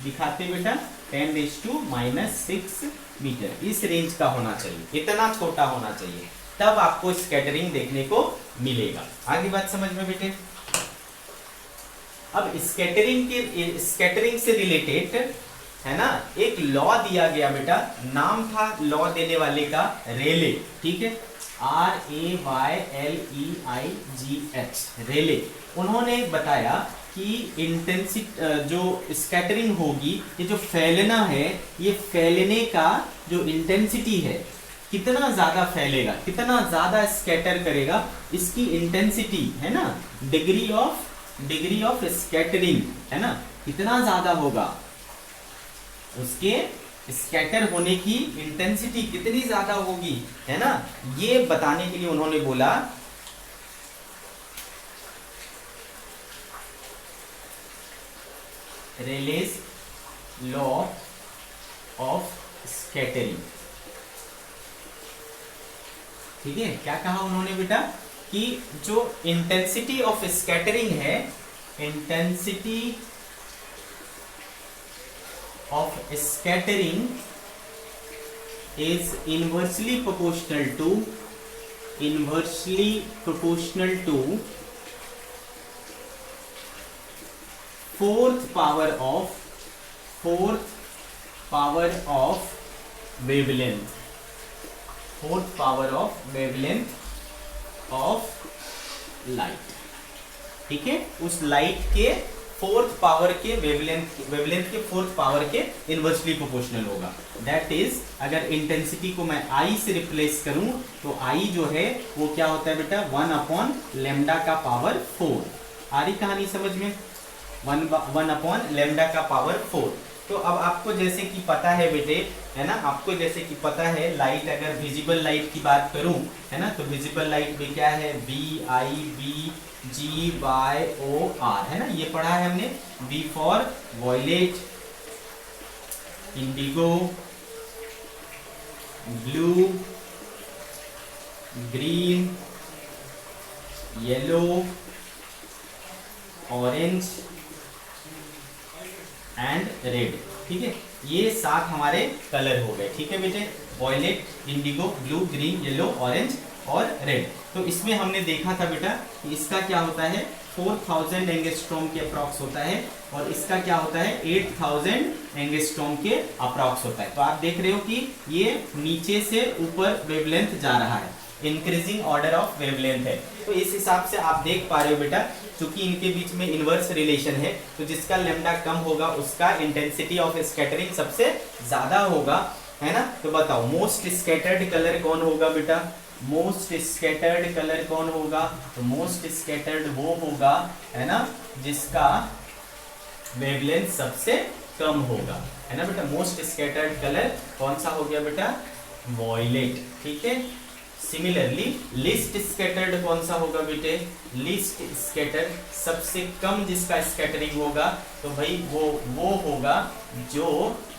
दिखाते बेटा, 10⁻⁻6 मीटर, इस रेंज का होना चाहिए, इतना छोटा होना चाहिए। तब आपको स्कैटरिंग देखने को मिलेगा। आगे बात समझ में बेटे। अब स्कैटरिंग से रिलेटेड है ना एक लॉ दिया गया बेटा, नाम था लॉ देने वाले का रेले, ठीक है, RAYLEIGH, रेले। उन्होंने बताया कि इंटेंसिटी जो स्कैटरिंग होगी, ये जो फैलना है, ये फैलने का जो इंटेंसिटी है, कितना ज्यादा फैलेगा, कितना ज्यादा स्कैटर करेगा, इसकी इंटेंसिटी है ना, डिग्री ऑफ स्कैटरिंग है ना, कितना ज्यादा होगा, उसके स्कैटर होने की इंटेंसिटी कितनी ज्यादा होगी, है ना, ये बताने के लिए उन्होंने बोला रेलेस लॉ ऑफ स्कैटरिंग। ठीक है, क्या कहा उन्होंने बेटा कि जो इंटेंसिटी ऑफ स्कैटरिंग है, intensity of scattering is inversely proportional to fourth power of wavelength of light। ठीक है, उस लाइट के फोर्थ पावर के वेवलेंथ के फोर्थ पावर के इनवर्सली प्रोपोर्शनल होगा। दैट इज, अगर इंटेंसिटी को मैं आई से रिप्लेस करूं तो आई जो है वो क्या होता है बेटा, 1/λ का पावर 4। आ रही कहानी समझ में, 1/λ का पावर 4। तो अब आपको जैसे कि पता है बेटे, है ना, आपको जैसे कि पता है, लाइट, अगर विजिबल लाइट की बात करूं, है ना, तो विजिबल लाइट में क्या है, VIBGYOR, है ना, ये पढ़ा है हमने। V for violet, indigo, blue, green, yellow, orange and red. ठीक है, ये 7 हमारे कलर हो गए। ठीक है बेटे, violet, indigo, blue, green, yellow, orange और रेड। तो इसमें हमने देखा था बेटा कि इसका क्या होता है, 4000 एंगस्ट्रॉम के अप्रॉक्स होता है, और इसका क्या होता है, 8000 एंगस्ट्रॉम के अप्रॉक्स होता है। तो आप देख रहे हो कि ये नीचे से ऊपर वेवलेंथ जा रहा है, इंक्रीजिंग ऑर्डर ऑफ वेवलेंथ है। तो इस हिसाब से आप देख पा रहे हो बेटा, चूंकि इनके बीच में इनवर्स रिलेशन है, तो जिसका लैम्डा कम होगा उसका इंटेंसिटी ऑफ स्कैटरिंग सबसे ज्यादा होगा, है ना। तो बताओ मोस्ट स्कैटर्ड कलर कौन होगा बेटा, मोस्ट स्कैटर्ड कलर कौन होगा, तो मोस्ट स्कैटर्ड वो होगा, है ना, जिसका वेवलेंथ सबसे कम होगा, है ना बेटा। मोस्ट स्कैटर्ड कलर कौन सा हो गया बेटा, वॉयलेट। ठीक है, सिमिलरली लिस्ट स्कैटर्ड कौन सा होगा बेटे, लिस्ट स्कैटर्ड, सबसे कम जिसका स्कैटरिंग होगा, तो भाई वो होगा जो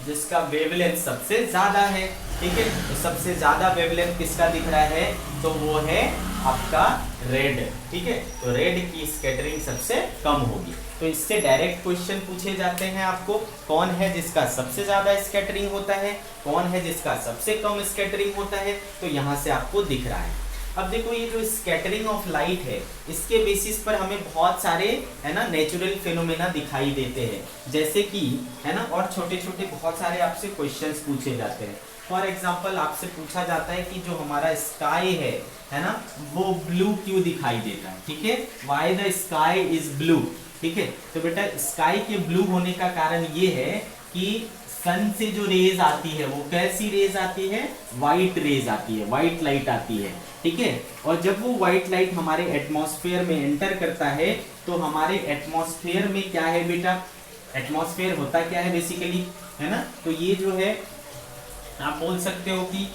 जिसका वेवलेंथ सबसे ज्यादा है। ठीक है, तो सबसे ज्यादा वेवलेंथ किसका दिख रहा है, तो वो है आपका रेड। ठीक है, तो रेड की स्कैटरिंग सबसे कम होगी। तो इससे डायरेक्ट क्वेश्चन पूछे जाते हैं आपको, कौन है जिसका सबसे ज्यादा स्कैटरिंग होता है, कौन है जिसका सबसे कम स्कैटरिंग होता है, तो यहाँ से आपको दिख रहा है। अब देखो, ये जो स्कैटरिंग ऑफ लाइट है, इसके बेसिस पर हमें बहुत सारे, है ना, नेचुरल फिनोमेना दिखाई देते हैं, जैसे कि, है ना, और छोटे छोटे बहुत सारे आपसे क्वेश्चंस पूछे जाते हैं। फॉर एग्जाम्पल आपसे पूछा जाता है कि जो हमारा स्काई है ना, वो ब्लू क्यों दिखाई देता है। ठीक है, why the sky is blue. ठीक है, तो बेटा स्काई के ब्लू होने का कारण ये है कि सन से जो रेज आती है वो कैसी रेज आती है, व्हाइट रेज आती है, व्हाइट लाइट आती है। ठीक है, और जब वो व्हाइट लाइट हमारे एटमॉस्फेयर में एंटर करता है, तो हमारे एटमॉस्फेयर में क्या है बेटा, एटमॉस्फेयर होता क्या है बेसिकली, है ना, तो ये जो है आप बोल सकते हो कि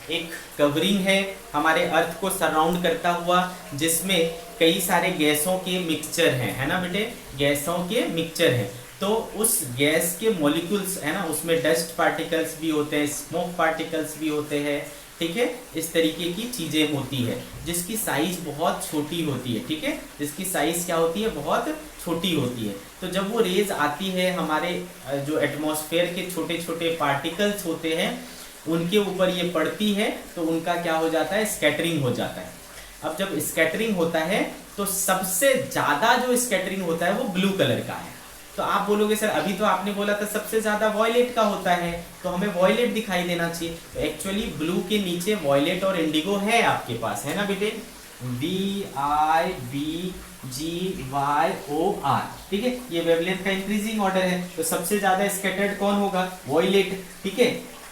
एक कवरिंग है हमारे अर्थ को सराउंड करता हुआ, जिसमें कई सारे गैसों के मिक्सचर हैं, है ना बेटे, गैसों के मिक्सचर हैं। तो उस गैस के मॉलिक्यूल्स, है ना, उसमें डस्ट पार्टिकल्स भी होते हैं, स्मोक पार्टिकल्स भी होते हैं। ठीक है, इस तरीके की चीजें होती है, जिसकी साइज बहुत छोटी होती है। ठीक है, जिसकी साइज क्या होती है, बहुत छोटी होती है। तो जब वो रेज आती है, हमारे जो एटमॉस्फेयर के छोटे छोटे पार्टिकल्स होते हैं, उनके ऊपर ये पड़ती है तो उनका क्या हो जाता है, स्कैटरिंग हो जाता है। अब जब स्कैटरिंग होता है तो सबसे ज्यादा जो स्कैटरिंग होता है वो ब्लू कलर का है। तो आप बोलोगे सर अभी तो आपने बोला था सबसे ज्यादा वॉयलेट का होता है, तो हमें वॉयलेट दिखाई देना चाहिए। तो एक्चुअली ब्लू के नीचे वॉयलेट और इंडिगो है आपके पास, है ना बेटे, VIBGYOR, ठीक है। ये वेवलेंथ का इंक्रीजिंग ऑर्डर है, तो सबसे ज्यादा स्कैटर्ड कौन होगा, वॉयलेट, ठीक है।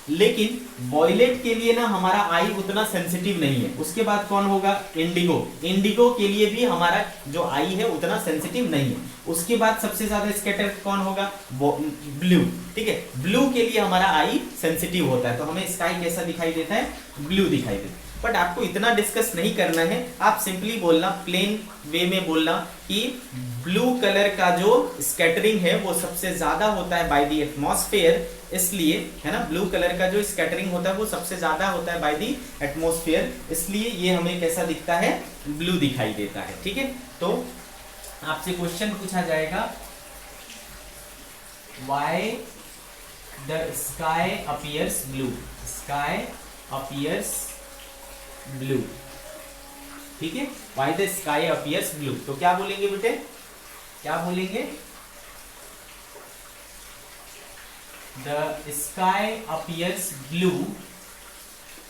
लेकिन वॉयलेट के लिए ना हमारा आई उतना सेंसिटिव नहीं है। उसके बाद कौन होगा, इंडिगो, इंडिगो के लिए भी हमारा जो आई है उतना सेंसिटिव नहीं है। उसके बाद सबसे ज्यादा स्कैटर्ड कौन होगा, ब्लू, ठीक है। ब्लू के लिए हमारा आई सेंसिटिव होता है, तो हमें स्काई कैसा दिखाई देता है, ब्लू दिखाई देता है। बट आपको इतना डिस्कस नहीं करना है, आप सिंपली बोलना, प्लेन वे में बोलना कि ब्लू कलर का जो स्कैटरिंग है वो सबसे ज्यादा होता है बाय द एटमॉस्फेयर, इसलिए, है ना, ब्लू कलर का जो स्कैटरिंग होता है वो सबसे ज्यादा होता है बाय द एटमॉस्फेयर, इसलिए ये हमें कैसा दिखता है, ब्लू दिखाई देता है, ठीक है। तो आपसे क्वेश्चन पूछा जाएगा, why the sky appears blue, sky appears blue, ठीक है, why the sky appears blue. तो क्या बोलेंगे बेटे, क्या बोलेंगे, the sky appears blue,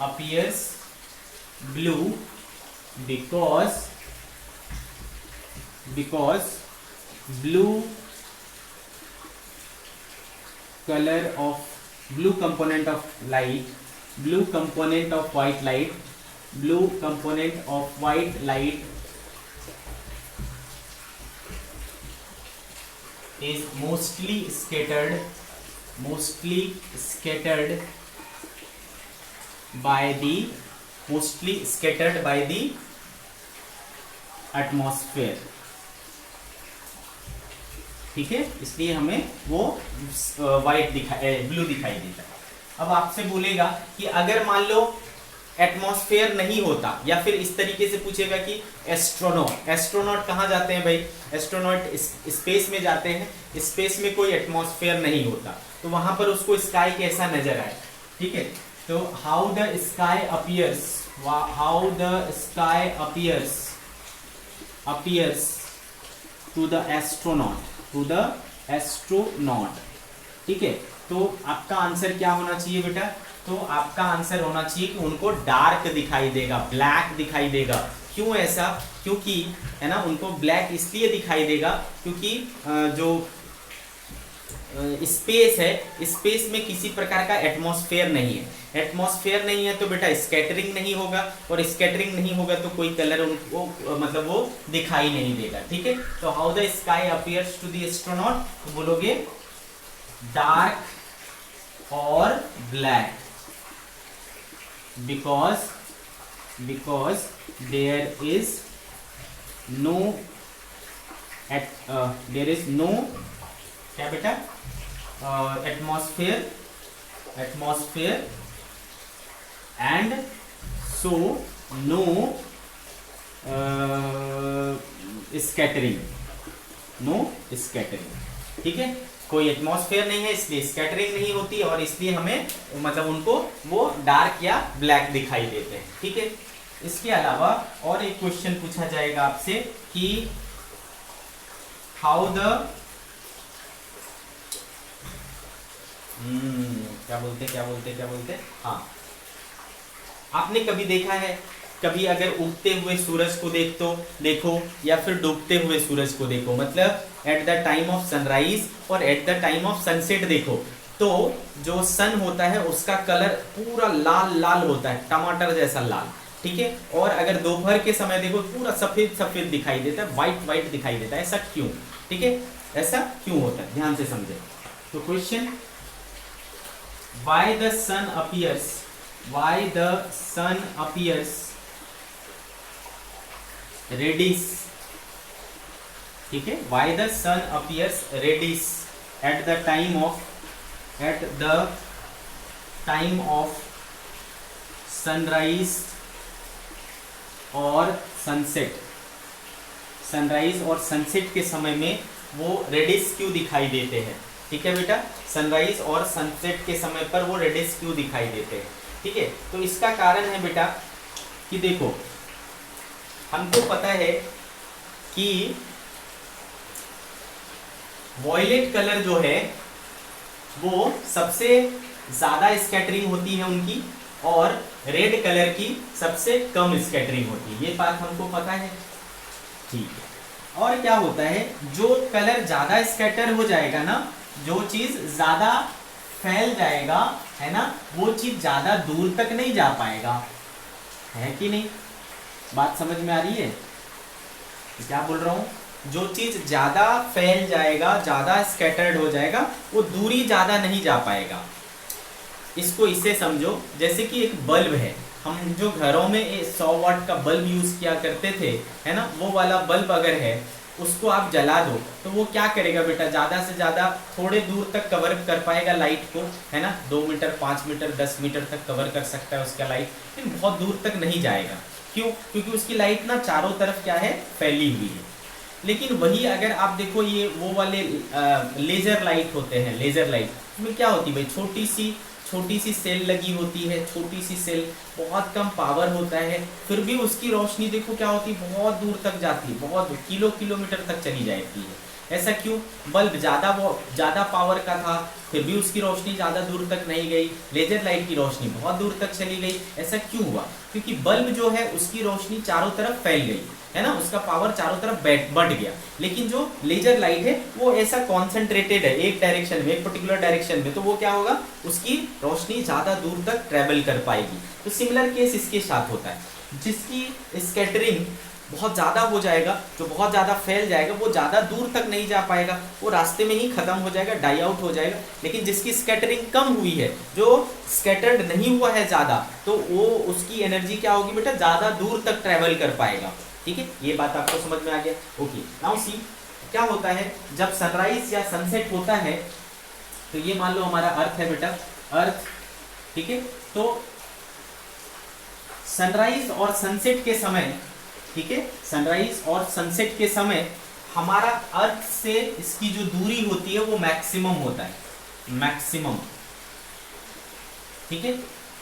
appears blue because blue color of blue component of light, blue component of white light, blue component of white light is mostly scattered by the atmosphere, ठीक है, इसलिए हमें वो वाइट ब्लू दिखाई देता है। अब आपसे बोलेगा कि अगर मान लो एटमॉस्फेयर नहीं होता, या फिर इस तरीके से पूछेगा कि एस्ट्रोनॉट कहाँ जाते हैं भाई, एस्ट्रोनॉट स्पेस में जाते हैं, स्पेस में कोई एटमॉस्फेयर नहीं होता, तो वहां पर उसको स्काई कैसा नजर आए, ठीक है। तो how the sky appears to the astronaut, ठीक है। तो आपका आंसर क्या होना चाहिए बेटा, तो आपका आंसर होना चाहिए कि उनको डार्क दिखाई देगा, ब्लैक दिखाई देगा। क्यों ऐसा, क्योंकि, है ना, उनको ब्लैक इसलिए दिखाई देगा क्योंकि जो स्पेस है, स्पेस में किसी प्रकार का एटमॉस्फेयर नहीं है, एटमॉस्फेयर नहीं है तो बेटा स्कैटरिंग नहीं होगा, और स्कैटरिंग नहीं होगा तो कोई कलर उनको मतलब वो दिखाई नहीं देगा, ठीक है। तो how the sky appears to the astronaut, तो बोलोगे डार्क और black, because there is no क्या बेटा, atmosphere and so no scattering, ठीक है। कोई एटमॉस्फेयर नहीं है इसलिए स्कैटरिंग नहीं होती, और इसलिए हमें मतलब उनको वो डार्क या ब्लैक दिखाई देते हैं, ठीक है। इसके अलावा और एक क्वेश्चन पूछा जाएगा आपसे कि हाउ द क्या बोलते, हाँ, आपने कभी देखा है, कभी अगर उगते हुए सूरज को देखो या फिर डूबते हुए सूरज को देखो, मतलब at the time of sunrise और at the time of sunset देखो, तो जो सन होता है उसका कलर पूरा लाल होता है, टमाटर जैसा लाल, ठीक है। और अगर दोपहर के समय देखो पूरा सफेद दिखाई देता है, व्हाइट दिखाई देता है, ऐसा क्यों, ठीक है, ऐसा क्यों होता है, ध्यान से समझे। तो question, why the sun appears reddish, ठीक है, why the sun appears reddish at the time of sunrise और सनसेट, सनराइज और सनसेट के समय में वो रेडिश क्यों दिखाई देते हैं, ठीक है बेटा, सनराइज और सनसेट के समय पर वो रेडिश क्यों दिखाई देते हैं। ठीक है, तो इसका कारण है बेटा कि देखो हमको पता है कि वॉयलेट कलर जो है वो सबसे ज्यादा स्कैटरिंग होती है उनकी, और रेड कलर की सबसे कम स्कैटरिंग होती है, ये बात हमको पता है। ठीक है, और क्या होता है, जो कलर ज्यादा स्कैटर हो जाएगा ना, जो चीज ज्यादा फैल जाएगा है ना, वो चीज ज्यादा दूर तक नहीं जा पाएगा, है कि नहीं, बात समझ में आ रही है क्या बोल रहा हूं। जो चीज ज्यादा फैल जाएगा, ज्यादा स्कैटर्ड हो जाएगा, वो दूरी ज्यादा नहीं जा पाएगा। इसको इससे समझो, जैसे कि एक बल्ब है, हम जो घरों में 100 वाट का बल्ब यूज किया करते थे, है ना, वो वाला बल्ब अगर है उसको आप जला दो तो वो क्या करेगा बेटा, ज्यादा से ज्यादा थोड़े दूर तक कवर कर पाएगा लाइट को, है ना, 2 मीटर 5 मीटर 10 मीटर तक कवर कर सकता है उसका लाइट, लेकिन बहुत दूर तक नहीं जाएगा। क्यों? क्योंकि उसकी लाइट ना चारों तरफ क्या है, फैली हुई है। लेकिन वही अगर आप देखो ये वो वाले लेजर लाइट होते हैं, लेजर लाइट उसमें क्या होती है भाई, छोटी सी सेल लगी होती है, छोटी सी सेल, बहुत कम पावर होता है, फिर भी उसकी रोशनी देखो क्या होती है, बहुत दूर तक जाती है, बहुत किलोमीटर तक चली जाती है। ऐसा क्यों? बल्ब ज्यादा पावर का था, फिर भी उसकी रोशनी ज्यादा दूर तक नहीं गई, लेजर लाइट की रोशनी बहुत दूर तक चली गई। ऐसा क्यों हुआ? क्योंकि बल्ब जो है उसकी रोशनी चारों तरफ फैल गई, है ना, उसका पावर चारों तरफ बढ़ गया। लेकिन जो लेजर लाइट है वो ऐसा कॉन्सेंट्रेटेड है एक डायरेक्शन में, एक पर्टिकुलर डायरेक्शन में, तो वो क्या होगा, उसकी रोशनी ज्यादा दूर तक ट्रेवल कर पाएगी। तो सिमिलर केस इसके साथ होता है, जिसकी स्कैटरिंग बहुत ज़्यादा हो जाएगा, जो बहुत ज़्यादा फैल जाएगा, वो ज़्यादा दूर तक नहीं जा पाएगा, वो रास्ते में ही खत्म हो जाएगा, डाई आउट हो जाएगा। लेकिन जिसकी स्कैटरिंग कम हुई है, जो स्कैटर्ड नहीं हुआ है ज़्यादा, तो वो उसकी एनर्जी क्या होगी बेटा, ज़्यादा दूर तक ट्रैवल कर पाएगा। ठीक है, ये बात आपको समझ में आ गया। ओके, नाउ सी क्या होता है जब सनराइज या सनसेट होता है, तो ये मान लो हमारा अर्थ है बेटा, अर्थ, ठीक है, तो सनराइज और सनसेट के समय, ठीक है, सनराइज और सनसेट के समय हमारा अर्थ से इसकी जो दूरी होती है वो मैक्सिमम होता है, मैक्सिमम। ठीक है,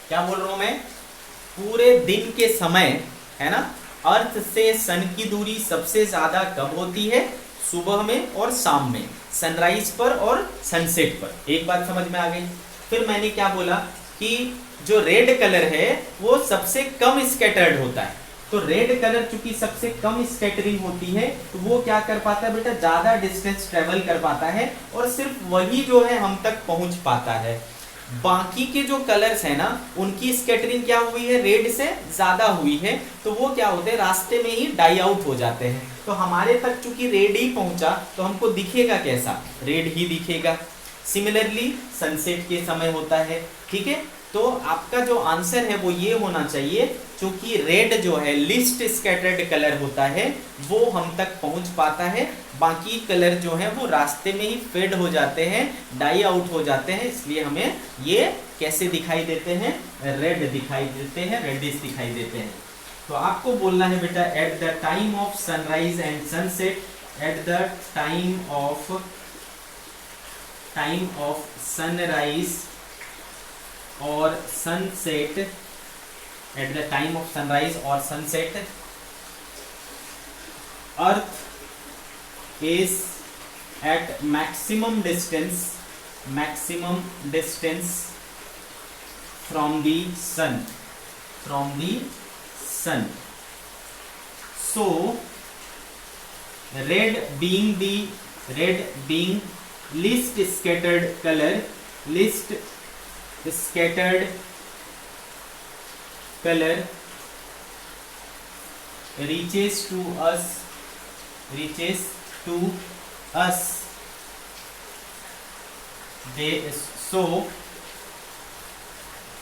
क्या बोल रहा हूं मैं, पूरे दिन के समय, है ना, अर्थ से सन की दूरी सबसे ज्यादा कब होती है, सुबह में और शाम में, सनराइज पर और सनसेट पर। एक बात समझ में आ गई। फिर मैंने क्या बोला कि जो रेड कलर है वो सबसे कम स्कैटर्ड होता है, तो रेड कलर चूंकि सबसे कम स्कैटरिंग होती है, तो वो क्या कर पाता है बेटा, ज्यादा डिस्टेंस ट्रेवल कर पाता है, और सिर्फ वही जो है हम तक पहुंच पाता है। बाकी के जो कलर्स है ना, उनकी स्कैटरिंग क्या हुई है, रेड से ज्यादा हुई है, तो वो क्या होते हैं, रास्ते में ही डाई आउट हो जाते हैं। तो हमारे तक चूंकि रेड ही पहुंचा, तो हमको दिखेगा कैसा, रेड ही दिखेगा। सिमिलरली सनसेट के समय होता है। ठीक है, तो आपका जो आंसर है वो ये होना चाहिए, क्योंकि रेड जो है लिस्ट स्कैटर्ड कलर होता है, वो हम तक पहुंच पाता है, बाकी कलर जो है वो रास्ते में ही फेड हो जाते हैं, डाई आउट हो जाते हैं, इसलिए हमें ये कैसे दिखाई देते हैं, रेड दिखाई देते हैं, रेडिश दिखाई देते हैं। तो आपको बोलना है बेटा, at the time of sunrise and sunset, at the time of sunrise और sunset, at the time of sunrise और sunset, earth is at maximum distance from the sun, so red being least scattered color, least scattered color reaches to us, so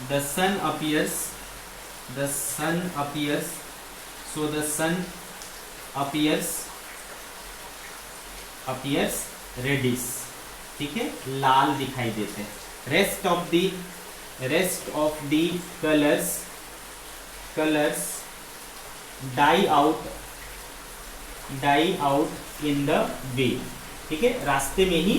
the sun appears, so the sun appears reddish, ठीक है, लाल दिखाई देते हैं। Rest of the colours die out in the way, ठीक है, रास्ते में ही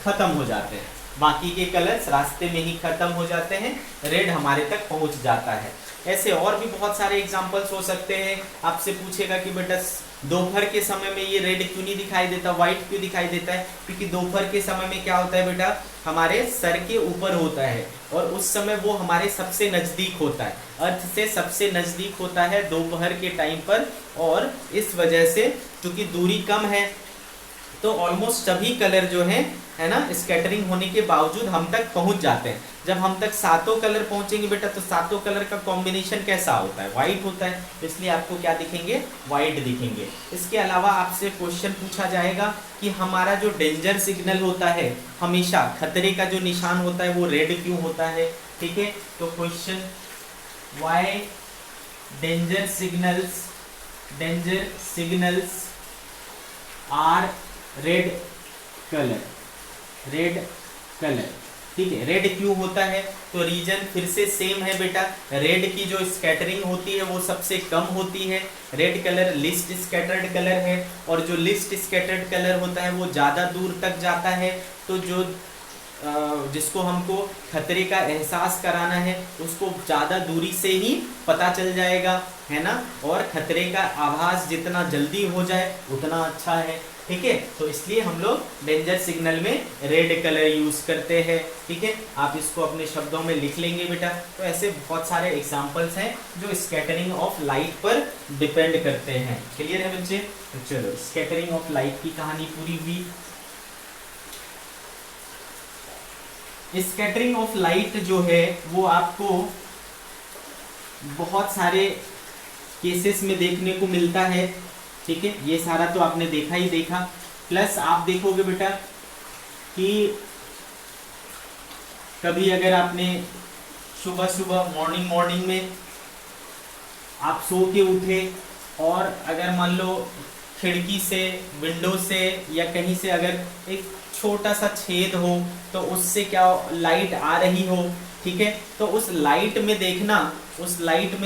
खत्म हो जाते हैं, बाकी के कलर्स रास्ते में ही खत्म हो जाते हैं, रेड हमारे तक पहुंच जाता है। ऐसे और भी बहुत सारे एग्जांपल्स हो सकते हैं। आपसे पूछेगा कि बेटा दोपहर के समय में ये रेड क्यों नहीं दिखाई देता, व्हाइट क्यों दिखाई देता है? क्योंकि दोपहर के समय में क्या होता है बेटा, हमारे सर के ऊपर होता है और उस समय वो हमारे सबसे नज़दीक होता है, अर्थ से सबसे नज़दीक होता है दोपहर के टाइम पर, और इस वजह से क्योंकि दूरी कम है तो ऑलमोस्ट सभी कलर जो है ना, स्कैटरिंग होने के बावजूद हम तक पहुंच जाते हैं। जब हम तक सातों कलर पहुंचेंगे बेटा तो सातों कलर का कॉम्बिनेशन कैसा होता है, व्हाइट होता है, इसलिए आपको क्या दिखेंगे, व्हाइट दिखेंगे। इसके अलावा आपसे क्वेश्चन पूछा जाएगा कि हमारा जो डेंजर सिग्नल होता है, हमेशा खतरे का जो निशान होता है वो रेड क्यों होता है? ठीक है, तो question why danger signals are red colour, ठीक है। रेड क्यों होता है? तो रीजन फिर से सेम है बेटा, रेड की जो स्कैटरिंग होती है वो सबसे कम होती है, red colour list scattered colour है, और जो लिस्ट स्कैटर्ड कलर होता है वो ज़्यादा दूर तक जाता है, तो जो जिसको हमको खतरे का एहसास कराना है उसको ज़्यादा दूरी से ही पता चल जाएगा, है ना, और खतरे का आभास जितना जल्दी हो जाए उतना अच्छा है। ठीक है, तो इसलिए हम लोग डेंजर सिग्नल में रेड कलर यूज़ करते हैं। ठीक है, आप इसको अपने शब्दों में लिख लेंगे बेटा। तो ऐसे बहुत सारे एग्जांपल्स हैं जो स्कैटरिंग ऑफ लाइट पर डिपेंड करते हैं। क्लियर है बच्चे? तो चलो, स्कैटरिंग ऑफ लाइट की कहानी पूरी हुई। स्कैटरिंग ऑफ लाइट जो है वो आपको बहुत सारे केसेस में देखने को मिलता है। ठीक है, ये सारा तो आपने देखा ही देखा, प्लस आप देखोगे बेटा कि कभी अगर आपने सुबह सुबह मॉर्निंग में आप सो के उठे और अगर मान लो खिड़की से, विंडो से या कहीं से अगर एक छोटा सा छेद हो तो उससे क्या लाइट आ रही हो, ठीक है, तो उस लाइट में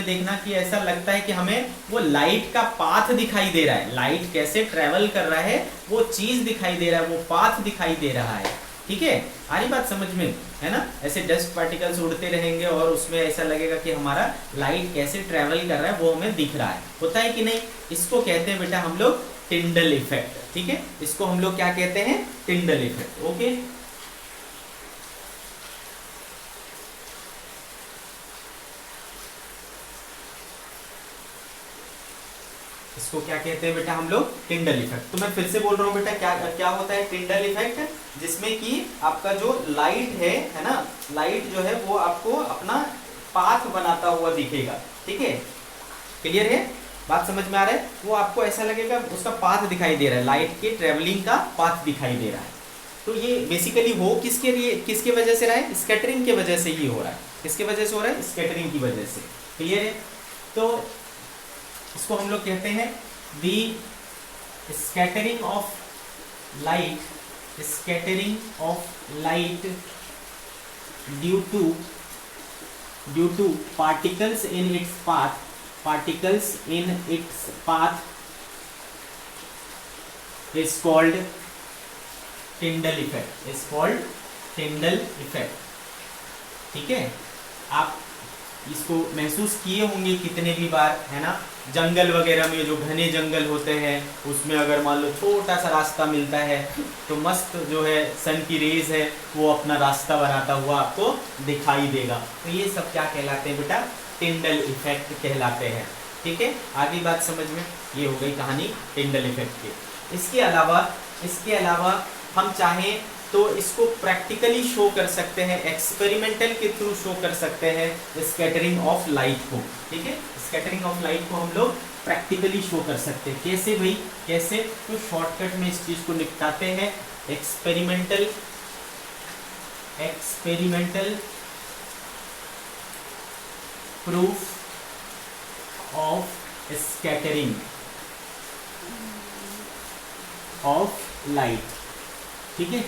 देखना कि ऐसा लगता है कि हमें वो लाइट का पाथ दिखाई दे रहा है, लाइट कैसे ट्रेवल कर रहा है वो चीज दिखाई दे रहा है, वो पाथ दिखाई दे रहा है। ठीक है, आ रही बात समझ में, है ना? ऐसे डस्ट पार्टिकल्स उड़ते रहेंगे और उसमें ऐसा लगेगा कि हमारा लाइट कैसे ट्रेवल कर रहा है वो हमें दिख रहा है, होता है कि नहीं? इसको कहते हैं बेटा हम लोग टिंडल इफेक्ट। ठीक है, इसको हम लोग क्या कहते हैं? Tyndall effect. ओके, इसको क्या कहते हैं बेटा हम लोग? Tyndall effect. तो मैं फिर से बोल रहा हूँ बेटा, क्या होता है टिंडल इफेक्ट? जिसमें कि आपका जो लाइट है ना, लाइट जो है वो आपको अपना पाथ बनाता हुआ दिखेगा। ठीक है, क्लियर है? बात समझ में आ रहा है? वो आपको ऐसा लगेगा उसका पाथ दिखाई दे रहा है, लाइट के ट्रेवलिंग का पाथ दिखाई दे रहा है। तो ये बेसिकली हो किसके वजह से रहा है? स्कैटरिंग के वजह से ही हो रहा है। किसके वजह से हो रहा है? स्कैटरिंग की वजह से। क्लियर है? तो इसको हम लोग कहते हैं the scattering of light due to particles in its path is called Tyndall effect। ठीक है, आप इसको महसूस किए होंगे कितने भी बार, है ना? जंगल वगैरह में, जो घने जंगल होते हैं उसमें अगर मान लो छोटा सा रास्ता मिलता है तो मस्त जो है सन की रेज है वो अपना रास्ता बनाता हुआ आपको दिखाई देगा। तो ये सब क्या कहलाते हैं बेटा? टिंडल इफेक्ट कहलाते हैं। ठीक है, आगे बात समझ में? ये हो गई कहानी टिंडल इफेक्ट की। इसके अलावा हम चाहें तो इसको प्रैक्टिकली शो कर सकते हैं, एक्सपेरिमेंटल के थ्रू शो कर सकते हैं स्कैटरिंग ऑफ लाइट को। ठीक है, स्कैटरिंग ऑफ लाइट को हम लोग प्रैक्टिकली शो कर सकते हैं। कैसे भाई, कैसे? तो शॉर्टकट में इस चीज को निपटाते हैं। Experimental proof of scattering of light. ठीक है,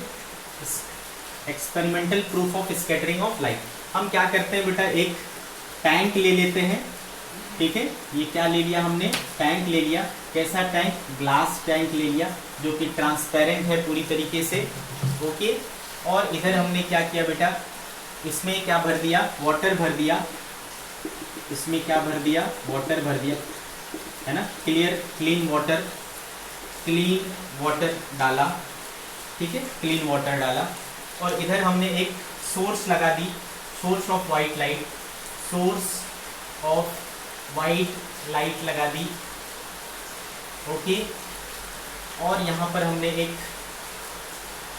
experimental proof of scattering of light. हम क्या करते हैं बेटा, एक टैंक ले लेते हैं। ठीक है, ये क्या ले लिया हमने? टैंक ले लिया। कैसा टैंक? ग्लास टैंक ले लिया जो कि ट्रांसपेरेंट है पूरी तरीके से। ओके, और इधर हमने क्या किया बेटा, इसमें क्या भर दिया, वाटर भर दिया, इसमें क्या भर दिया, वाटर भर दिया, है ना, क्लीन वाटर डाला, ठीक है, क्लीन वाटर डाला। और इधर हमने एक सोर्स लगा दी, सोर्स ऑफ वाइट लाइट लगा दी, ओके। और यहाँ पर हमने एक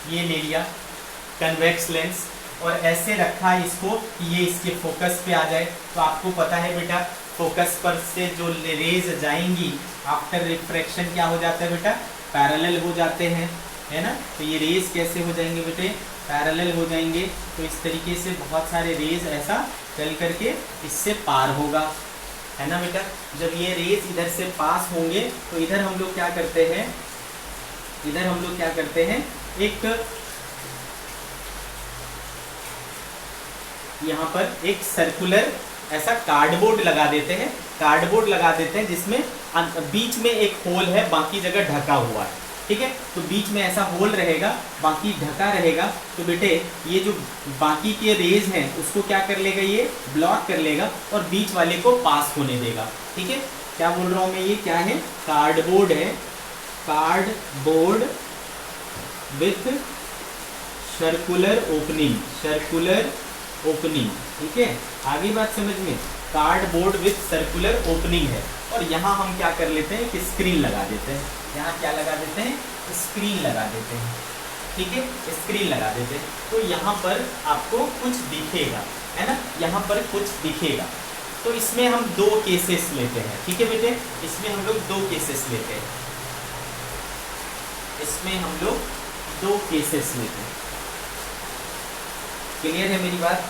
ये ले लिया कन्वेक्स लेंस और ऐसे रखा है इसको कि ये इसके फोकस पे आ जाए। तो आपको पता है बेटा, फोकस पर से जो रेज जाएंगी आफ्टर रिफ्रैक्शन क्या हो जाता है बेटा, पैरेलल हो जाते हैं, है ना। तो ये रेज कैसे हो जाएंगे बेटे, पैरेलल हो जाएंगे। तो इस तरीके से बहुत सारे रेज ऐसा चल करके इससे पार होगा, है ना बेटा। जब ये रेज इधर से पास होंगे तो इधर हम लोग क्या करते हैं, एक यहाँ पर एक सर्कुलर ऐसा कार्डबोर्ड लगा देते हैं, जिसमें बीच में एक होल है, बाकी जगह ढका हुआ है, ठीक है। तो बीच में ऐसा होल रहेगा, बाकी ढका रहेगा। तो बेटे ये जो बाकी के रेज हैं उसको क्या कर लेगा, ये ब्लॉक कर लेगा और बीच वाले को पास होने देगा, ठीक है। क्या बोल रहा हूँ मैं, ये क्या है, कार्डबोर्ड है, कार्डबोर्ड विथ सर्कुलर ओपनिंग, ठीक है। आगे बात समझ में, कार्डबोर्ड विथ सर्कुलर ओपनिंग है। और यहाँ हम क्या कर लेते हैं, कि स्क्रीन लगा देते हैं, यहाँ क्या लगा देते हैं, स्क्रीन लगा देते हैं, ठीक है, स्क्रीन लगा देते हैं। तो यहाँ पर आपको कुछ दिखेगा, है ना, यहाँ पर कुछ दिखेगा। तो इसमें हम दो केसेस लेते हैं, ठीक है बेटे, इसमें हम लोग दो केसेस लेते हैं, क्लियर है मेरी बात।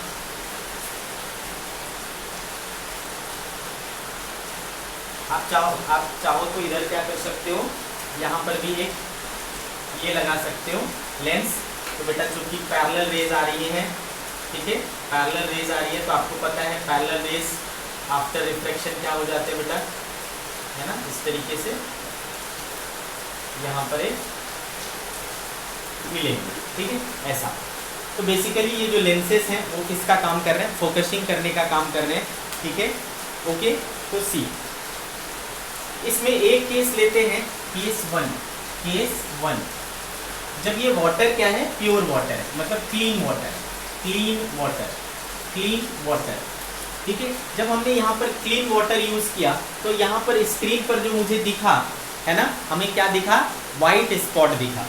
आप चाहो तो इधर क्या कर सकते हो, यहाँ पर भी एक ये लगा सकते हो लेंस। तो बेटा चूंकि पैरेलल रेज आ रही है, ठीक है, पैरेलल रेज आ रही है, तो आपको पता है पैरेलल रेज आफ्टर रिफ्लेक्शन क्या हो जाते हैं बेटा, है ना, इस तरीके से यहाँ पर एक मिलेंगे, ठीक है, ऐसा। तो बेसिकली ये जो लेंसेज हैं वो किसका काम कर रहे हैं, फोकसिंग करने का काम कर रहे हैं, ठीक है, ओके। तो सी इसमें एक केस लेते हैं, केस वन, जब ये वाटर क्या है, प्योर वाटर है, मतलब क्लीन वाटर, ठीक है। जब हमने यहाँ पर क्लीन वाटर यूज किया तो यहाँ पर स्क्रीन पर जो मुझे दिखा, है ना, हमें क्या दिखा, वाइट स्पॉट दिखा,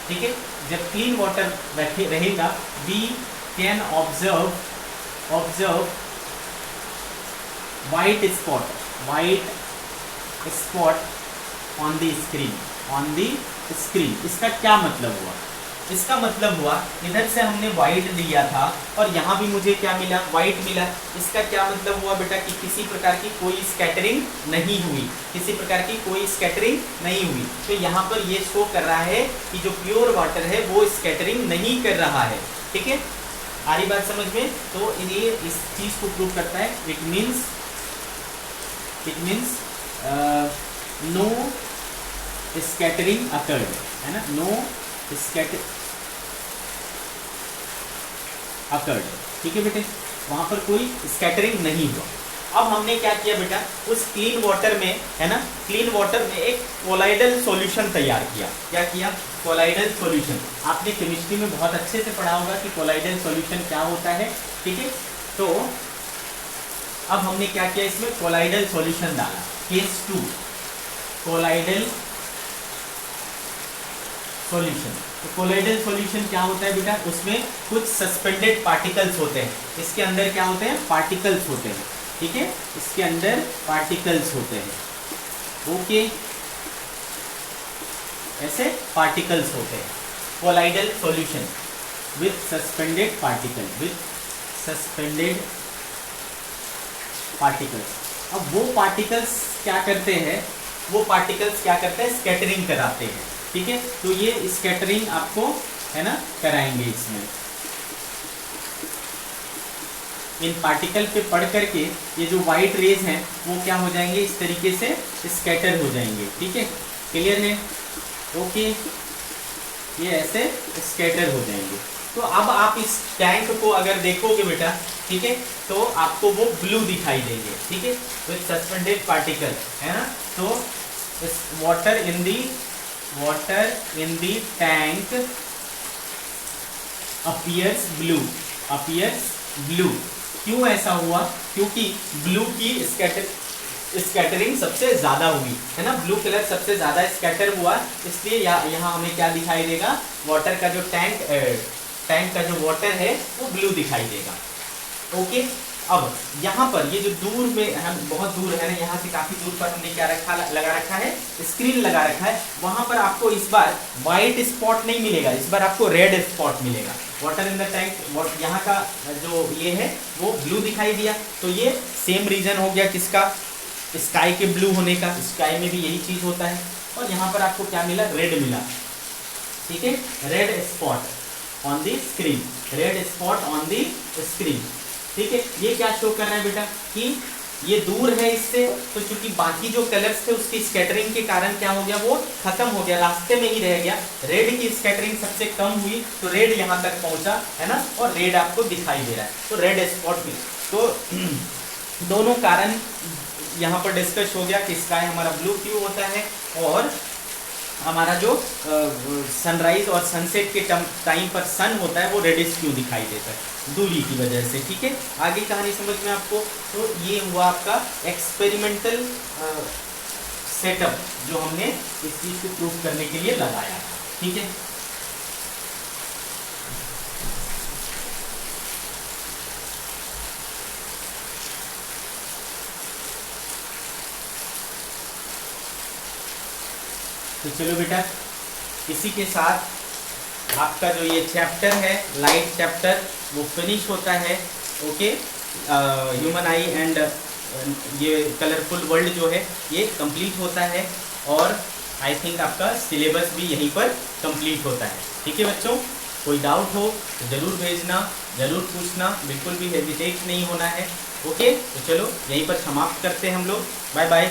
ठीक है। जब क्लीन वाटर रहेगा, we can observe white spot on the screen. इसका क्या मतलब हुआ, इसका मतलब हुआ इधर से हमने वाइट लिया था और यहाँ भी मुझे क्या मिला, वाइट मिला। इसका क्या मतलब हुआ बेटा, कि किसी प्रकार की कोई स्कैटरिंग नहीं हुई, तो यहाँ पर ये शो कर रहा है कि जो प्योर वाटर है वो स्कैटरिंग नहीं कर रहा है, ठीक है। आ रही बात समझ में। तो ये इस चीज को प्रूव करता है, it means no scattering occurred, है ना, नो स्कैटर अकर्ड, ठीक है बेटे, वहां पर कोई स्कैटरिंग नहीं हुआ। अब हमने क्या किया बेटा, उस क्लीन वाटर में, है ना, क्लीन वाटर में एक कोलाइडल सॉल्यूशन तैयार किया। क्या किया, कोलाइडल सॉल्यूशन। आपने केमिस्ट्री में बहुत अच्छे से पढ़ा होगा कि कोलाइडल सॉल्यूशन क्या होता है, ठीक है। तो अब हमने क्या किया, इसमें कोलाइडल सॉल्यूशन डाला। Case 2 colloidal solution. तो कोलाइडल सॉल्यूशन क्या होता है बेटा, उसमें कुछ सस्पेंडेड पार्टिकल्स होते हैं। इसके अंदर क्या होते हैं, पार्टिकल्स होते हैं, ठीक है, इसके अंदर पार्टिकल्स होते हैं, ओके, ऐसे पार्टिकल्स होते हैं। Colloidal solution with suspended particles. अब वो पार्टिकल्स क्या करते हैं, स्कैटरिंग कराते हैं, ठीक है। तो ये स्कैटरिंग आपको, है ना, कराएंगे इसमें। इन पार्टिकल पे पढ़ करके ये जो वाइट रेज हैं वो क्या हो जाएंगे, इस तरीके से स्कैटर हो जाएंगे, ठीक है, क्लियर है, ओके, ये ऐसे स्कैटर हो जाएंगे। तो अब आप इस टैंक को अगर देखोगे बेटा, ठीक है, तो आपको वो ब्लू दिखाई देंगे, ठीक है, विद सस्पेंडेड पार्टिकल, है ना। तो इस water in the tank appears blue. क्यों ऐसा हुआ? क्योंकि ब्लू की स्कैटरिंग सबसे ज्यादा हुई, है ना, ब्लू कलर सबसे ज्यादा स्कैटर हुआ, इसलिए यहाँ हमें क्या दिखाई देगा, वाटर का जो टैंक का जो वाटर है वो ब्लू दिखाई देगा। ओके, अब यहाँ पर ये जो दूर में हम बहुत दूर है ना, यहाँ से काफी दूर पर हमने क्या लगा रखा है, स्क्रीन लगा रखा है, वहां पर आपको इस बार व्हाइट स्पॉट नहीं मिलेगा, इस बार आपको रेड स्पॉट मिलेगा। वाटर इन द टैंक, यहाँ का जो ये है वो ब्लू दिखाई दिया, तो ये सेम रीजन हो गया किसका, स्काई के ब्लू होने का, स्काई में भी यही चीज होता है। और यहाँ पर आपको क्या मिला, रेड मिला, ठीक है, red spot on the screen, red spot on the screen, ठीक है। ये क्या शो कर रहा है बेटा कि ये दूर है इससे, तो चूंकि बाकी जो कलर्स थे उसकी स्कैटरिंग के कारण क्या हो गया, वो खत्म हो गया, रास्ते में ही रह गया, रेड की स्कैटरिंग सबसे कम हुई, तो रेड यहाँ तक पहुंचा, है ना, और रेड आपको दिखाई दे रहा है, तो रेड स्पॉट भी। तो दोनों कारण यहाँ पर डिस्कस हो गया कि स्काई हमारा ब्लू क्यों होता है, और हमारा जो सनराइज और सनसेट के टाइम पर सन होता है वो रेडिश क्यों दिखाई देता है, दूरी की वजह से, ठीक है। आगे कहानी समझ में आपको, तो ये हुआ आपका एक्सपेरिमेंटल सेटअप जो हमने इस चीज को प्रूव करने के लिए लगाया, ठीक है। तो चलो बेटा, इसी के साथ आपका जो ये चैप्टर है लाइट चैप्टर वो फिनिश होता है। ओके, ह्यूमन आई एंड ये कलरफुल वर्ल्ड जो है ये कंप्लीट होता है, और आई थिंक आपका सिलेबस भी यहीं पर कंप्लीट होता है, ठीक है बच्चों। कोई डाउट हो तो ज़रूर भेजना, ज़रूर पूछना, बिल्कुल भी हेजिटेट नहीं होना है। ओके, तो चलो यहीं पर समाप्त करते हैं हम लोग। Bye bye.